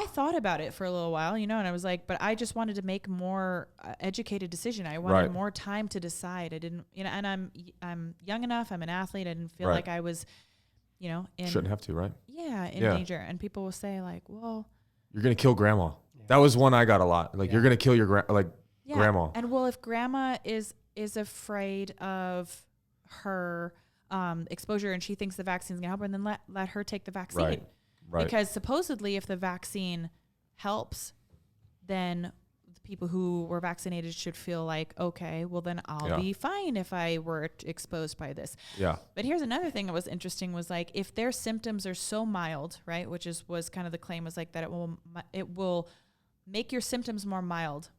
thought about it for a little while, and I was but I just wanted to make more educated decision. I wanted more time to decide. I didn't, and I'm young enough. I'm an athlete. I didn't feel like I was, shouldn't have to, right? Yeah, in danger. And people will say well, you're going to kill grandma. Yeah. That was one I got a lot. You're going to kill your grandma. And if grandma is afraid of her exposure and she thinks the vaccine's going to help her, and then let her take the vaccine. Right. Because supposedly if the vaccine helps, then the people who were vaccinated should feel okay, well then I'll be fine if I were exposed by this. Yeah. But here's another thing that was interesting was if their symptoms are so mild, right, which was kind of the claim was that it will make your symptoms more mild,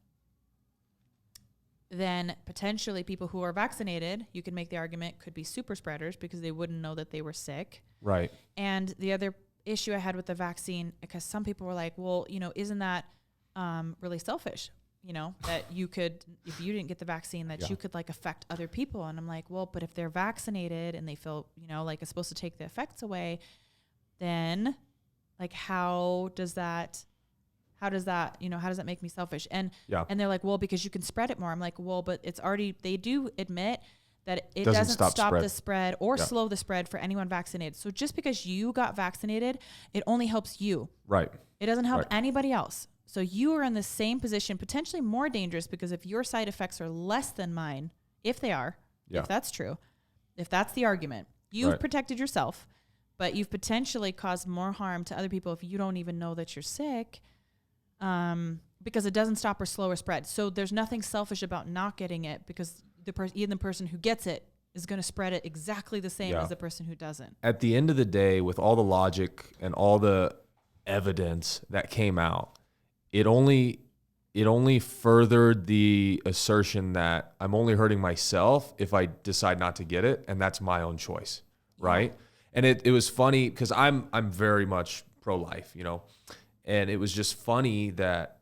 then potentially people who are vaccinated, you can make the argument, could be super spreaders because they wouldn't know that they were sick. Right. And the other issue I had with the vaccine, because some people were like, well, isn't that really selfish, that you could, if you didn't get the vaccine, that you could affect other people. And I'm like, well, but if they're vaccinated and they feel, it's supposed to take the effects away, then how does that make me selfish? And they're like, well, because you can spread it more. I'm like, well, but they do admit that it doesn't stop the spread or slow the spread for anyone vaccinated. So just because you got vaccinated, it only helps you. Right. It doesn't help anybody else. So you are in the same position, potentially more dangerous, because if your side effects are less than mine, if they are, if that's true, if that's the argument, you've protected yourself, but you've potentially caused more harm to other people if you don't even know that you're sick, because it doesn't stop or slow or spread. So there's nothing selfish about not getting it, because even the person who gets it is going to spread it exactly the same as the person who doesn't. At the end of the day, with all the logic and all the evidence that came out, it only furthered the assertion that I'm only hurting myself if I decide not to get it, and that's my own choice, right? And it was funny because I'm very much pro-life, you know, and it was just funny that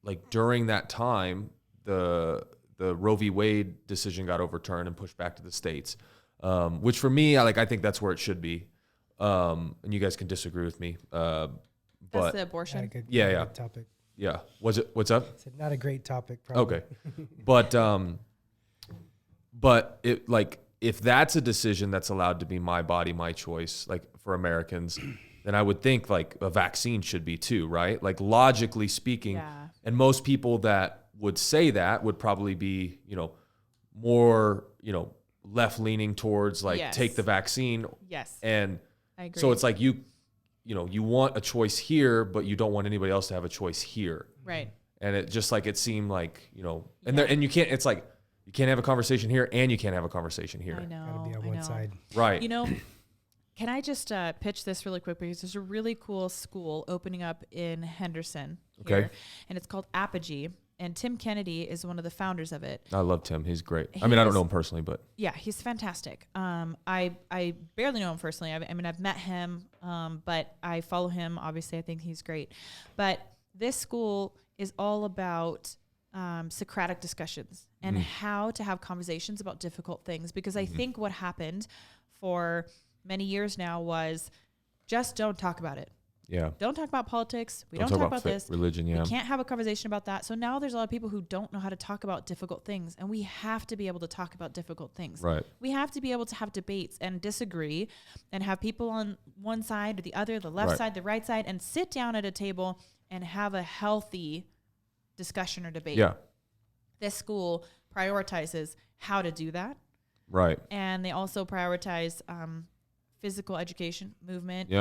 like during that time the Roe v. Wade decision got overturned and pushed back to the states, which for me, I think that's where it should be. And you guys can disagree with me. But that's the abortion. Good topic. Yeah. What's up? It's not a great topic, probably. Okay. But it, like, if that's a decision that's allowed to be my body, my choice, like for Americans, then I would think like a vaccine should be too, right? Like logically speaking, and most people that would say that would probably be, you know, more, you know, left leaning towards like take the vaccine. Yes. And I agree. so it's like you want a choice here, but you don't want anybody else to have a choice here. Right. And it just like, it seemed like, you know, and you can't, it's like, you can't have a conversation here and you can't have a conversation here. I know. Gotta be on one side. Right. You know, can I just pitch this really quick, because there's a really cool school opening up in Henderson here, and it's called Apogee. And Tim Kennedy is one of the founders of it. I love Tim. He's great. I mean, I don't know him personally, but yeah, he's fantastic. I barely know him personally. I mean, I've met him, but I follow him. Obviously, I think he's great. But this school is all about Socratic discussions and how to have conversations about difficult things. Because I think what happened for many years now was just don't talk about it. Yeah. Don't talk about politics. We don't talk about this. Religion, We can't have a conversation about that. So now there's a lot of people who don't know how to talk about difficult things. And we have to be able to talk about difficult things. Right. We have to be able to have debates and disagree and have people on one side or the other, the left side, the right side, and sit down at a table and have a healthy discussion or debate. Yeah. This school prioritizes how to do that. Right. And they also prioritize physical education, movement,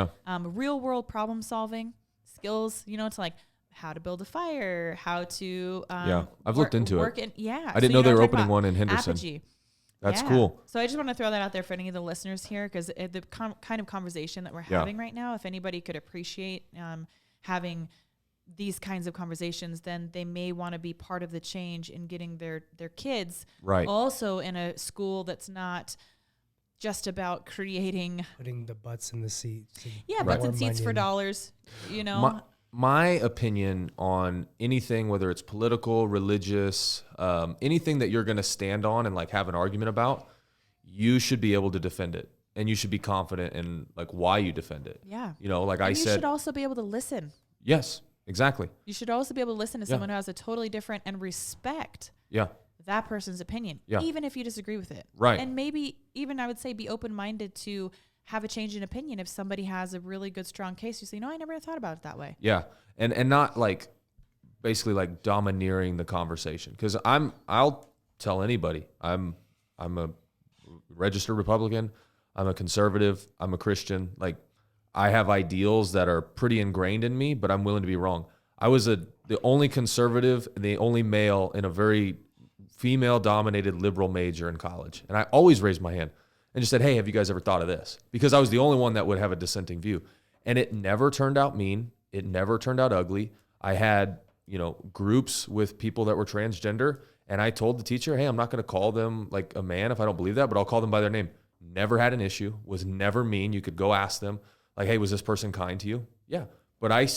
real world problem solving skills, you know, to like how to build a fire, how to I've looked into it. I didn't know they were opening one in Henderson. Apogee. That's cool. So I just want to throw that out there for any of the listeners here, because the kind of conversation that we're having right now, if anybody could appreciate having these kinds of conversations, then they may want to be part of the change in getting their kids also in a school that's not just about putting the butts in the seats. Butts in seats for dollars, you know. My opinion on anything, whether it's political, religious, anything that you're going to stand on and like have an argument about, you should be able to defend it, and you should be confident in like why you defend it. Yeah. You know, like I said, you should also be able to listen. Yes, exactly. You should also be able to listen to someone who has a totally different and respect. Yeah. That person's opinion, even if you disagree with it. Right. And maybe even I would say be open-minded to have a change in opinion. If somebody has a really good, strong case, you say, no, I never thought about it that way. Yeah. And not like basically like domineering the conversation. Because I'll tell anybody, I'm a registered Republican, I'm a conservative, I'm a Christian. Like I have ideals that are pretty ingrained in me, but I'm willing to be wrong. I was the only conservative, the only male in a very female-dominated liberal major in college. And I always raised my hand and just said, hey, have you guys ever thought of this? Because I was the only one that would have a dissenting view. And it never turned out mean. It never turned out ugly. I had, you know, groups with people that were transgender, and I told the teacher, hey, I'm not going to call them like a man if I don't believe that, but I'll call them by their name. Never had an issue, was never mean. You could go ask them, like, hey, was this person kind to you? Yeah. But I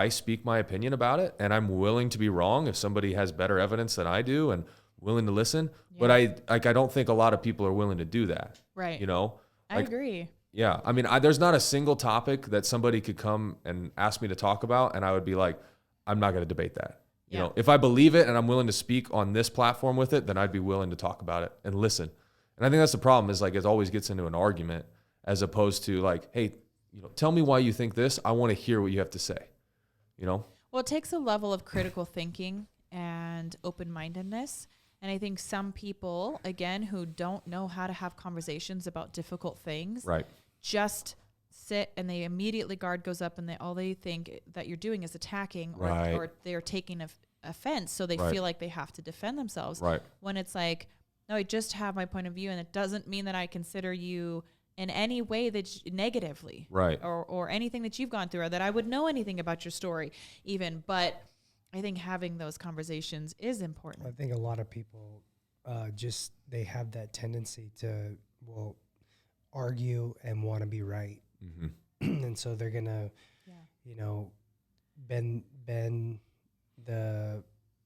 speak my opinion about it, and I'm willing to be wrong if somebody has better evidence than I do and willing to listen. Yeah. But I don't think a lot of people are willing to do that. Right. You know? I agree. Yeah. I mean, there's not a single topic that somebody could come and ask me to talk about, and I would be like, I'm not going to debate that. You know, if I believe it and I'm willing to speak on this platform with it, then I'd be willing to talk about it and listen. And I think that's the problem is like it always gets into an argument as opposed to like, hey, you know, tell me why you think this. I want to hear what you have to say. You know? Well, it takes a level of critical thinking and open-mindedness. And I think some people, again, who don't know how to have conversations about difficult things, just sit and they immediately guard goes up and all they think that you're doing is attacking or they're taking offense. So they feel like they have to defend themselves. When it's like, no, I just have my point of view and it doesn't mean that I consider you in any way that negatively or anything that you've gone through or that I would know anything about your story even. But I think having those conversations is important. I think a lot of people they have that tendency to, argue and want to be right. And so they're going to, bend the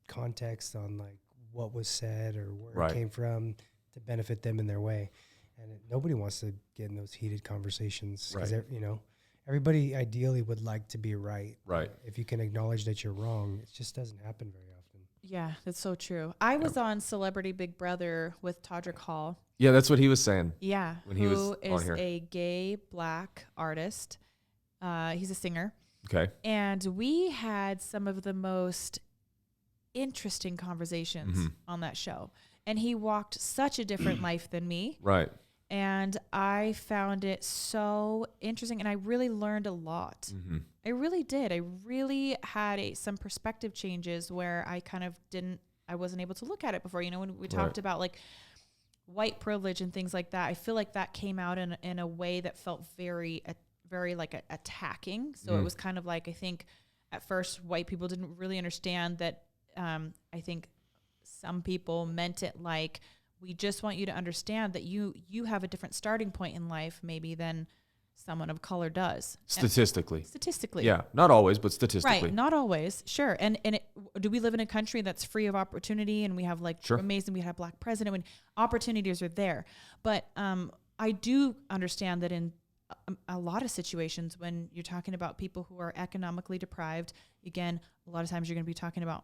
context on like what was said or where it came from to benefit them in their way. And nobody wants to get in those heated conversations because, everybody ideally would like to be right. If you can acknowledge that you're wrong, it just doesn't happen very often. Yeah, that's so true. I was on Celebrity Big Brother with Todrick Hall. Yeah, that's what he was saying. Yeah, when he was on here. A gay black artist. He's a singer. Okay. And we had some of the most interesting conversations on that show. And he walked such a different life than me. And I found it so interesting, and I really learned a lot. I really did. I really had some perspective changes where I kind of I wasn't able to look at it before. When we talked about like white privilege and things like that, I feel like that came out in a way that felt very like attacking. So it was kind of like, I think at first white people didn't really understand that. I think some people meant it like, we just want you to understand that you have a different starting point in life maybe than someone of color does. Statistically. Yeah. Not always, but statistically. Right. Not always. Sure. And do we live in a country that's free of opportunity and we have amazing, we have black president when opportunities are there. But I do understand that in a lot of situations when you're talking about people who are economically deprived, again, a lot of times you're going to be talking about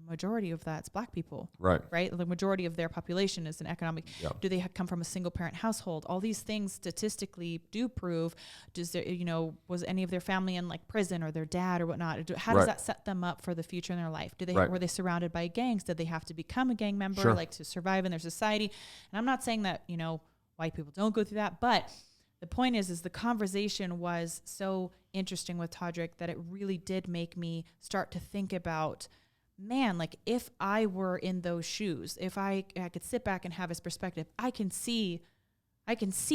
majority of that's black people, right? The majority of their population is an economic. Do they come from a single parent household? All these things statistically do prove. Does there, was any of their family in like prison or their dad or whatnot? How does that set them up for the future in their life? Were they surrounded by gangs? Did they have to become a gang member like to survive in their society? And I'm not saying that white people don't go through that, but the point is the conversation was so interesting with Todrick that it really did make me start to think about, man, like if I were in those shoes, if I could sit back and have his perspective, I can see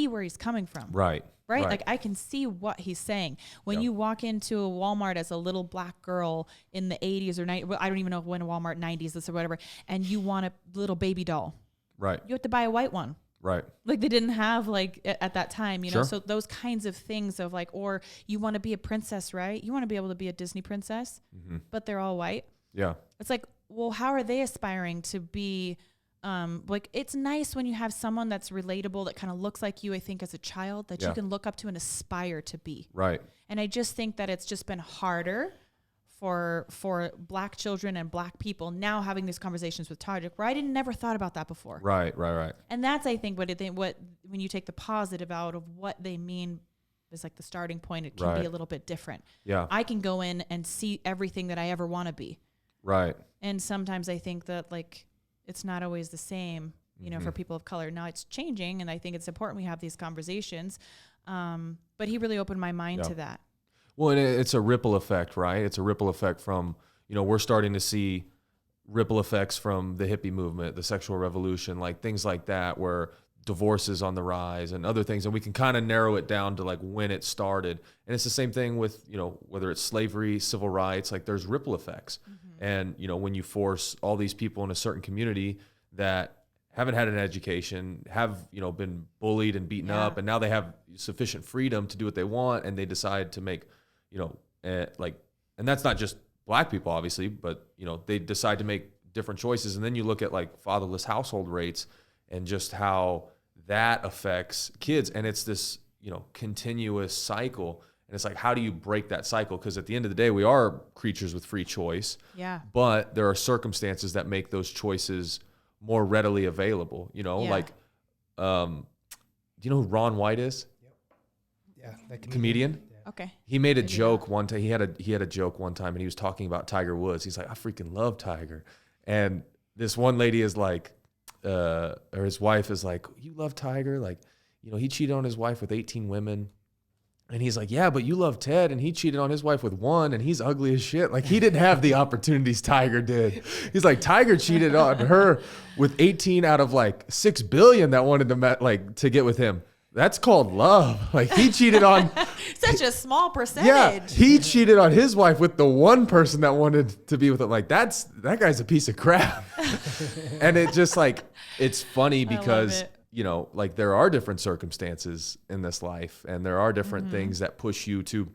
where he's coming from. Right. Like I can see what he's saying. When you walk into a Walmart as a little black girl in the 80s or 90s, I don't even know when Walmart 90s or whatever, and you want a little baby doll. Right. You have to buy a white one. Right. Like they didn't have like at that time, so those kinds of things of like, or you want to be a princess, right? You want to be able to be a Disney princess, but they're all white. Yeah. It's like, well, how are they aspiring to be, like, it's nice when you have someone that's relatable, that kind of looks like you, I think, as a child, that you can look up to and aspire to be. Right. And I just think that it's just been harder for black children and black people now having these conversations with Todrick, where I never thought about that before. Right. And that's, I think, what when you take the positive out of what they mean is like the starting point, it can be a little bit different. Yeah. I can go in and see everything that I ever want to be. Right. And sometimes I think that like it's not always the same, for people of color. Now it's changing, and I think it's important we have these conversations. But he really opened my mind to that. Well, and it's a ripple effect, right? It's a ripple effect from, we're starting to see ripple effects from the hippie movement, the sexual revolution, like things like that, where divorce is on the rise and other things. And we can kind of narrow it down to like when it started. And it's the same thing with, whether it's slavery, civil rights, like there's ripple effects. And, when you force all these people in a certain community that haven't had an education, have, been bullied and beaten up, and now they have sufficient freedom to do what they want, and they decide to make, and that's not just black people, obviously, but, they decide to make different choices. And then you look at like fatherless household rates and just how that affects kids. And it's this, continuous cycle. And it's like, how do you break that cycle? Because at the end of the day, we are creatures with free choice. Yeah. But there are circumstances that make those choices more readily available. Like, do you know who Ron White is? Yeah, the comedian. Okay. He made a joke one time. He had a joke one time, and he was talking about Tiger Woods. He's like, I freaking love Tiger. And this one lady is like, or his wife is like, you love Tiger? Like, he cheated on his wife with 18 women. And he's like, yeah, but you love Ted, and he cheated on his wife with one, and he's ugly as shit. Like, he didn't have the opportunities Tiger did. He's like, Tiger cheated on her with 18 out of like 6 billion that wanted to get with him. That's called love. Like, he cheated on such a small percentage. Yeah, he cheated on his wife with the one person that wanted to be with him. Like, that guy's a piece of crap. And it just like, it's funny because like there are different circumstances in this life, and there are different things that push you to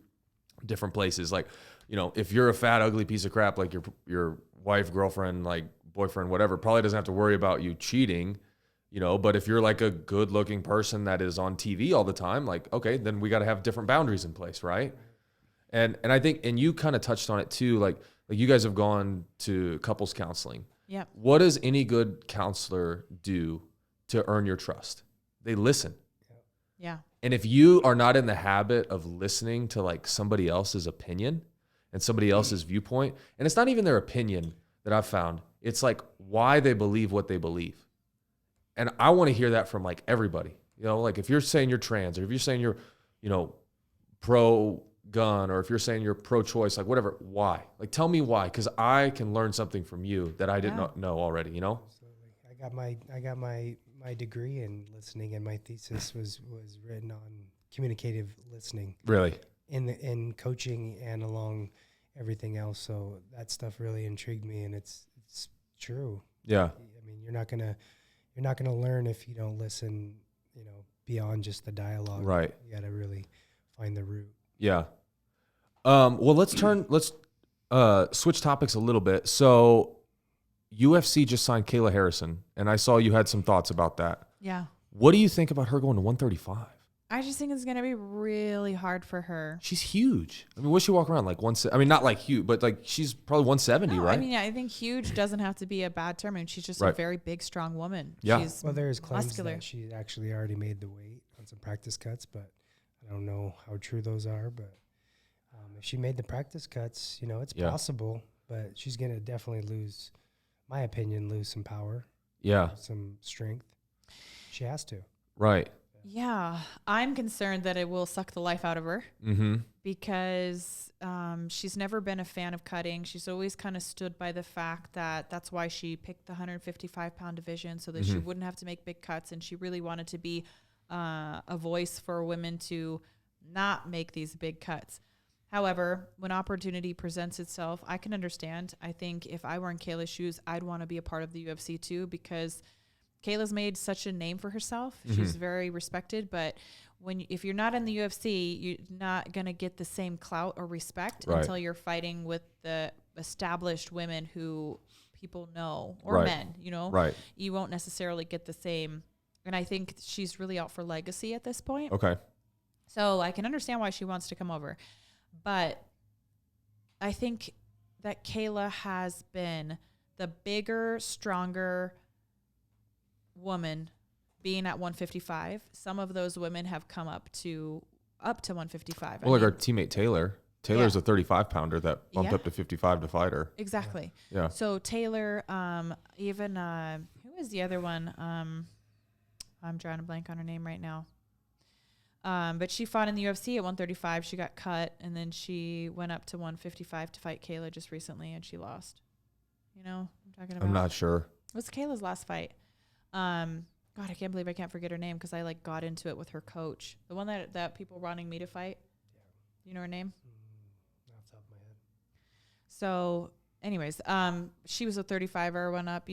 different places. Like, if you're a fat, ugly piece of crap, like your wife, girlfriend, like boyfriend, whatever, probably doesn't have to worry about you cheating, but if you're like a good looking person that is on TV all the time, like, okay, then we got to have different boundaries in place. Right. And I think, and you kind of touched on it too, like you guys have gone to couples counseling. Yeah. What does any good counselor do to earn your trust? They listen. Yeah. And if you are not in the habit of listening to like somebody else's opinion and somebody else's viewpoint, and it's not even their opinion that I've found, it's like why they believe what they believe. And I want to hear that from like everybody, like if you're saying you're trans, or if you're saying you're, pro gun, or if you're saying you're pro-choice, like whatever, why? Like, tell me why, because I can learn something from you that I did not know already, Absolutely. I got my degree in listening, and my thesis was written on communicative listening. Really? In coaching and along everything else. So that stuff really intrigued me, and it's true. Yeah. I mean, you're not gonna learn if you don't listen, beyond just the dialogue. Right. You got to really find the root. Yeah. Well, let's switch topics a little bit. So UFC just signed Kayla Harrison, and I saw you had some thoughts about that. Yeah. What do you think about her going to 135? I just think it's going to be really hard for her. She's huge. I mean, what's she walk around like not like huge, but like she's probably 170, right? I mean, I think huge doesn't have to be a bad term. I mean, she's just a very big, strong woman. Yeah. She's there's claims muscular. that she actually already made the weight on some practice cuts, but I don't know how true those are. But if she made the practice cuts, it's possible, but she's going to definitely lose some power. Yeah. Some strength. She has to. Right. Yeah. I'm concerned that it will suck the life out of her because she's never been a fan of cutting. She's always kind of stood by the fact that that's why she picked the 155-pound division, so that she wouldn't have to make big cuts. And she really wanted to be a voice for women to not make these big cuts. However, when opportunity presents itself, I can understand. I think if I were in Kayla's shoes, I'd want to be a part of the UFC too, because Kayla's made such a name for herself. She's very respected, but if you're not in the UFC, you're not going to get the same clout or respect until you're fighting with the established women who people know, or men, Right. You won't necessarily get the same. And I think she's really out for legacy at this point. Okay. So I can understand why she wants to come over. But I think that Kayla has been the bigger, stronger woman being at 155. Some of those women have come up to 155. Well, our teammate Taylor. Taylor's a 35-pounder that bumped up to 55 to fight her. Exactly. Yeah. So Taylor, even who is the other one? I'm drawing a blank on her name right now. But she fought in the UFC at 135. She got cut, and then she went up to 155 to fight Kayla just recently, and she lost. You know what I'm talking about? I'm not sure. What's Kayla's last fight? God, I can't believe I can't forget her name because I got into it with her coach. The one that people were wanting me to fight. Yeah. You know her name? Off the top of my head. So, anyways, she was a 35er, went up,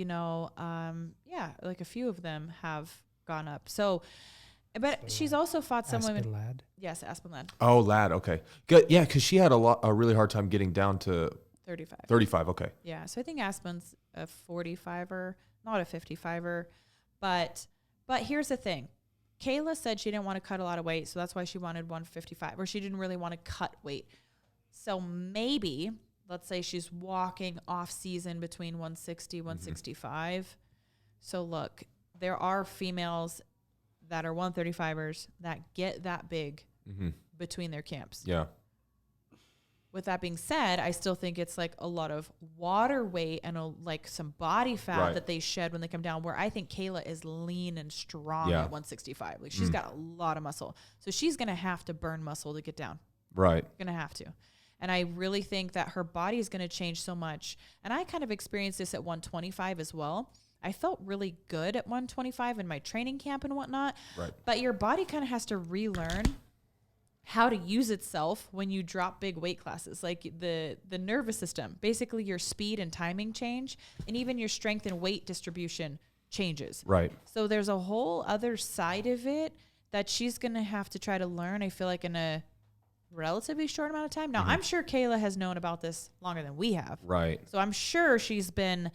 like a few of them have gone up. So, but she's also fought some women. Ladd? Yes, Aspen Ladd. Oh, Ladd. Okay. Good. Yeah, because she had a really hard time getting down to 35. 35. Okay. Yeah. So I think Aspen's a 45er, not a 55er. But here's the thing. Kayla said she didn't want to cut a lot of weight, so that's why she wanted 155, or she didn't really want to cut weight. So maybe, let's say she's walking off season between 160, 165. So look, there are females that are 135ers that get that big between their camps. Yeah. With that being said, I still think it's like a lot of water weight and like some body fat that they shed when they come down, where I think Kayla is lean and strong at 165. Like she's got a lot of muscle. So she's going to have to burn muscle to get down. Right. Going to have to. And I really think that her body is going to change so much. And I kind of experienced this at 125 as well. I felt really good at 125 in my training camp and whatnot. Right. But your body kind of has to relearn how to use itself when you drop big weight classes, like the nervous system, basically your speed and timing change, and even your strength and weight distribution changes. Right. So there's a whole other side of it that she's going to have to try to learn, I feel like, in a relatively short amount of time. Now, I'm sure Kayla has known about this longer than we have. Right. So I'm sure she's been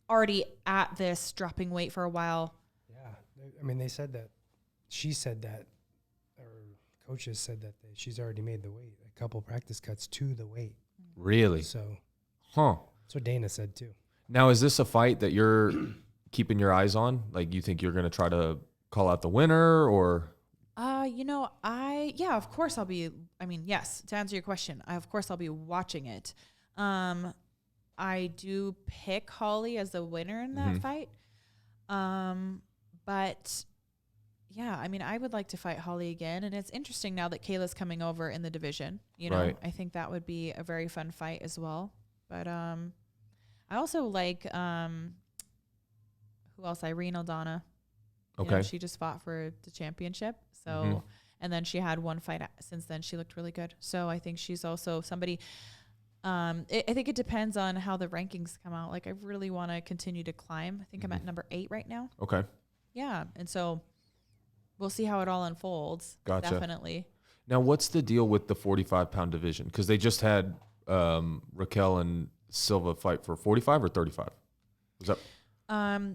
already at this dropping weight for a while. Yeah. I mean, they said that, she said that, coaches said that she's already made the weight, a couple practice cuts to the weight. Really? So, that's what Dana said too. Now, is this a fight that you're keeping your eyes on? Like, you think you're going to try to call out the winner, or? Of course I'll be, yes, to answer your question, of course I'll be watching it. I do pick Holly as the winner in that fight. But yeah, I would like to fight Holly again. And it's interesting now that Kayla's coming over in the division. I think that would be a very fun fight as well. But I also like, who else? Irene Aldana. Okay. She just fought for the championship. So, and then she had one fight since then. She looked really good. So I think she's also somebody, I think it depends on how the rankings come out. Like, I really want to continue to climb. I think I'm at number 8 right now. Okay. Yeah. And so we'll see how it all unfolds. Gotcha. Definitely. Now, what's the deal with the 45-pound division? Because they just had Raquel and Silva fight for 45 or 35. Was that?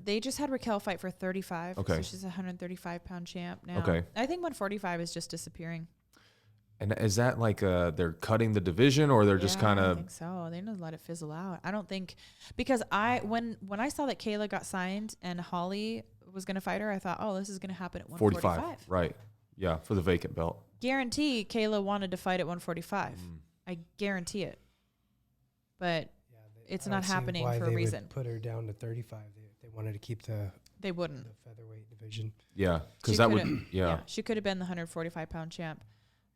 They just had Raquel fight for 35. Okay. So she's a 135-pound champ now. Okay. I think 145 is just disappearing. And is that like they're cutting the division, or they're just kind I of? think so. They just let it fizzle out. I don't think, because when I saw that Kayla got signed and Holly was going to fight her, I thought, oh, this is going to happen at 145. 45. Right. Yeah, for the vacant belt. Guarantee Kayla wanted to fight at 145. I guarantee it. But it's not happening for a reason. Would put her down to 35. They wanted to keep the featherweight division. Yeah, because that would she could have been the 145-pound champ.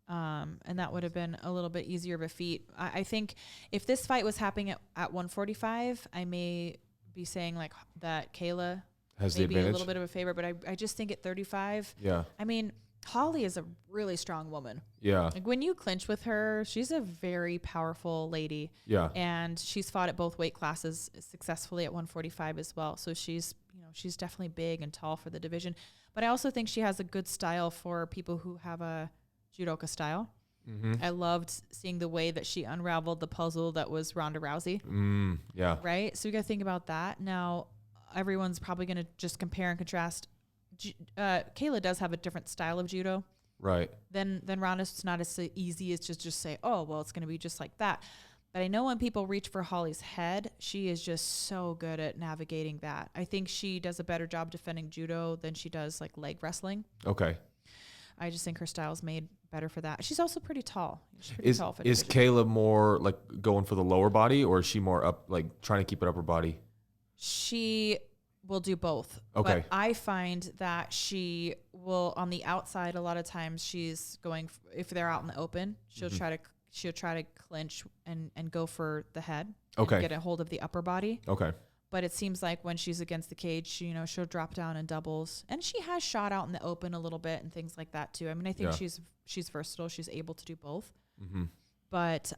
And that would have been a little bit easier of a feat. I think if this fight was happening at 145, I may be saying like that Kayla has maybe the advantage. A little bit of a favor, but I just think at 35, Holly is a really strong woman. Yeah. Like when you clinch with her, she's a very powerful lady. Yeah. And she's fought at both weight classes successfully at 145 as well. So she's definitely big and tall for the division. But I also think she has a good style for people who have a judoka style. I loved seeing the way that she unraveled the puzzle that was Ronda Rousey. Yeah. Right? So you got to think about that. Now, everyone's probably going to just compare and contrast. Kayla does have a different style of judo. Right. Then Ronda's. It's not as easy as just say, oh, well, it's going to be just like that. But I know when people reach for Holly's head, she is just so good at navigating that. I think she does a better job defending judo than she does like leg wrestling. Okay. I just think her style's made better for that. She's also pretty tall. She's pretty tall for is Kayla more like going for the lower body, or is she more up, like trying to keep an upper body? She will do both. Okay. But I find that she will, on the outside, a lot of times she's going, if they're out in the open, she'll try to clinch and go for the head. Okay. And get a hold of the upper body. Okay. But it seems like when she's against the cage, she'll drop down in doubles, and she has shot out in the open a little bit and things like that too. I mean, I think she's versatile. She's able to do both. But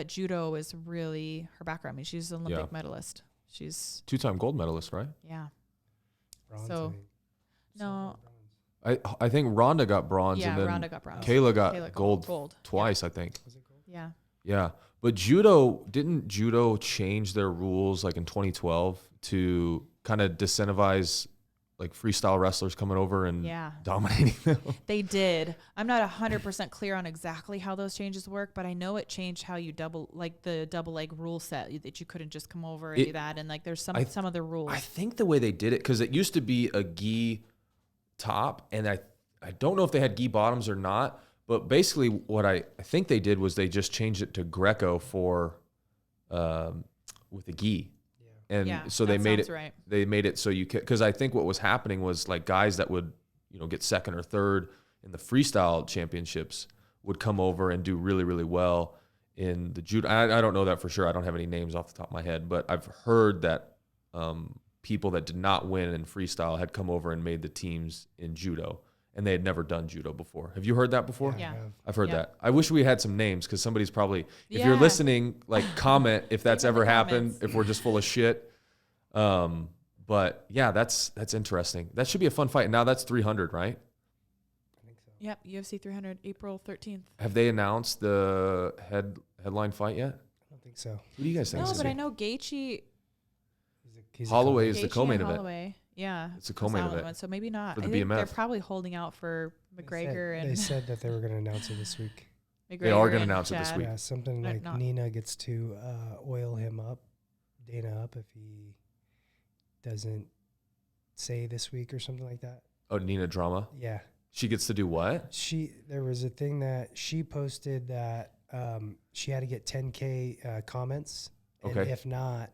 judo is really her background. I mean, she's an Olympic medalist. She's 2-time gold medalist, right? Yeah. Bronze, so, no. I think Ronda got bronze, and then Ronda got bronze. Kayla got gold twice, I think. Was it gold? Yeah. Yeah. But didn't judo change their rules like in 2012 to kind of disincentivize like freestyle wrestlers coming over and dominating them? They did. I'm not 100% clear on exactly how those changes work, but I know it changed how you the double leg rule set, that you couldn't just come over and do that. And like there's some other rules. I think the way they did it, because it used to be a gi top, and I don't know if they had gi bottoms or not, But basically what I think they did was they just changed it to Greco for with a gi. And so they made it right. They made it so you could, because I think what was happening was like guys that would, get second or third in the freestyle championships would come over and do really, really well in the judo. I don't know that for sure. I don't have any names off the top of my head, but I've heard that people that did not win in freestyle had come over and made the teams in judo, and they had never done judo before. Have you heard that before? Yeah. I've heard that. I wish we had some names, because somebody's probably, if you're listening, like comment if that's ever happened, if we're just full of shit. But yeah, that's interesting. That should be a fun fight. Now that's 300, right? I think so. Yep, UFC 300, April 13th. Have they announced the headline fight yet? I don't think so. Who do you guys think? No, but I know Gaethje. Holloway is the co-main event. Holloway. Yeah, it's a co-main event. So maybe not. For the I think BMF. they're probably holding out for McGregor. They said that they were going to announce it this week. McGregor they are going to and announce it this Chad. week. Yeah, something like Nina gets to oil him up, Dana up, if he doesn't say this week or something like that. Oh, Nina Drama? Yeah. She gets to do what? There was a thing that she posted that she had to get 10K comments. And if not,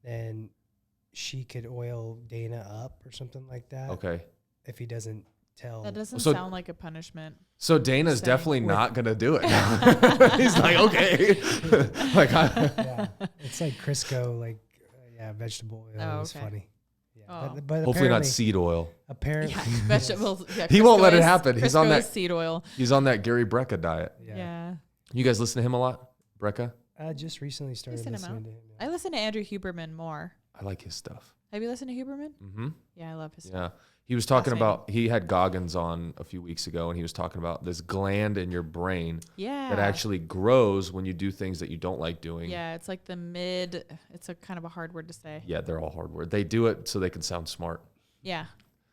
then she could oil Dana up or something like that. Okay. If he doesn't tell. That doesn't sound like a punishment. So Dana's definitely not going to do it. He's like, okay. Yeah. It's like Crisco, like, vegetable oil. Oh, It's funny. Yeah. Oh. But hopefully not seed oil. Apparently. Vegetables. Yeah, he won't let it happen. He's on that seed oil. He's on that Gary Brecka diet. Yeah. You guys listen to him a lot, Brecka? I just recently started listening to him. I listen to Andrew Huberman more. I like his stuff. Have you listened to Huberman? Mm-hmm. Yeah, I love his stuff. Yeah. He was talking about, he had Goggins on a few weeks ago, and he was talking about this gland in your brain that actually grows when you do things that you don't like doing. Yeah, it's like it's a kind of a hard word to say. Yeah, they're all hard words. They do it so they can sound smart. Yeah.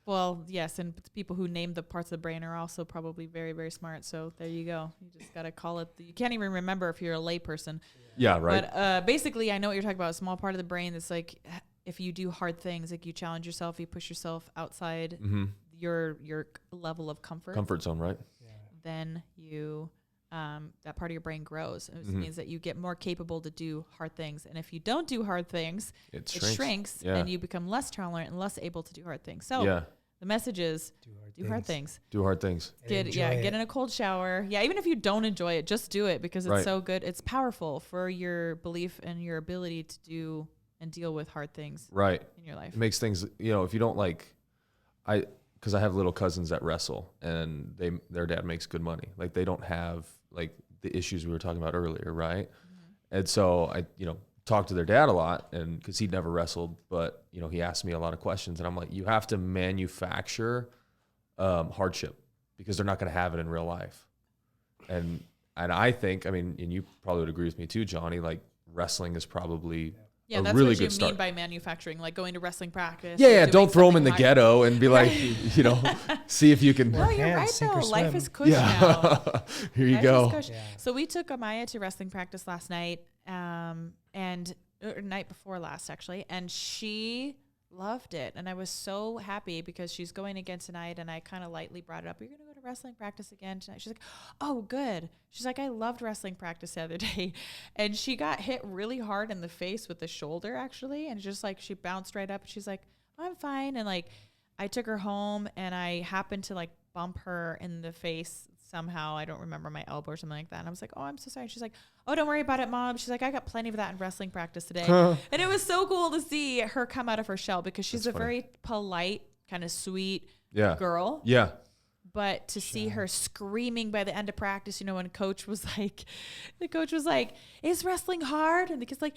Well, yes, and people who name the parts of the brain are also probably very, very smart. So there you go. You just got to call it. You can't even remember if you're a layperson. Yeah, right. But basically, I know what you're talking about. A small part of the brain that's like, if you do hard things, like you challenge yourself, you push yourself outside your level of comfort zone, right? Yeah. Then you that part of your brain grows. It means that you get more capable to do hard things. And if you don't do hard things, it shrinks and you become less tolerant and less able to do hard things. So the message is do hard things. Do hard things. Get in a cold shower. Yeah, even if you don't enjoy it, just do it because it's so good. It's powerful for your belief and your ability to do and deal with hard things in your life. It makes things, if you don't because I have little cousins that wrestle and their dad makes good money. Like they don't have like the issues we were talking about earlier, right? Mm-hmm. And so I, talked to their dad a lot, and because he'd never wrestled, but he asked me a lot of questions, and I'm like, you have to manufacture hardship because they're not going to have it in real life. And I think, and you probably would agree with me too, Johnny, like wrestling is probably that's really what you good start. mean by manufacturing, like going to wrestling practice. Yeah, don't throw them in the ghetto and be like, see if you can. No, you're right though. Life is cush now. Here you go. Yeah. So we took Amaya to wrestling practice last night, and night before last actually, and she loved it, and I was so happy because she's going again tonight, and I kind of lightly brought it up. You're gonna go to wrestling practice again tonight? She's like, oh, good. She's like, I loved wrestling practice the other day, and she got hit really hard in the face with the shoulder actually, and just like she bounced right up, and she's like, oh, I'm fine. And like I took her home, and I happened to like bump her in the face somehow. I don't remember, my elbow or something like that. And I was like, oh, I'm so sorry. She's like, oh, don't worry about it, Mom. She's like, I got plenty of that in wrestling practice today. And it was so cool to see her come out of her shell because she's very polite, kind of sweet girl. Yeah. But to see her screaming by the end of practice, when the coach was like, is wrestling hard? And the kid's like,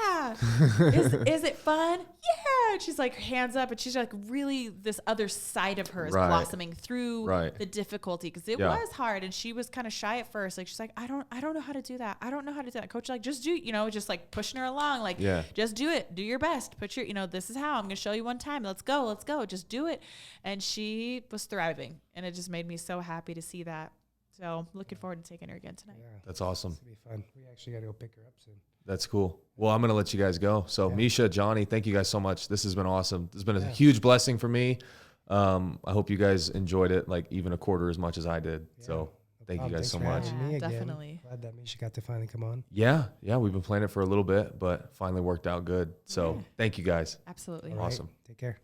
yeah. Is it fun? Yeah. And she's like, hands up. And she's like, really, this other side of her is blossoming through the difficulty because it was hard. And she was kind of shy at first. Like, she's like, I don't know how to do that. I don't know how to do that. Coach, like, just do, just like pushing her along. Like, just do it. Do your best. Put your, this is how I'm going to show you one time. Let's go. Just do it. And she was thriving. And it just made me so happy to see that. So looking forward to taking her again tonight. Yeah, that's awesome. It's going to be fun. We actually got to go pick her up soon. That's cool. Well, I'm going to let you guys go. So Miesha, Johnny, thank you guys so much. This has been awesome. It's been a huge blessing for me. I hope you guys enjoyed it, like even a quarter as much as I did. So Thank you guys Thanks so for much. having me Yeah, again. definitely. Glad that Miesha got to finally come on. Yeah, we've been planning it for a little bit, but finally worked out good. So Yeah. thank you guys. Absolutely. All right, Awesome. Take care.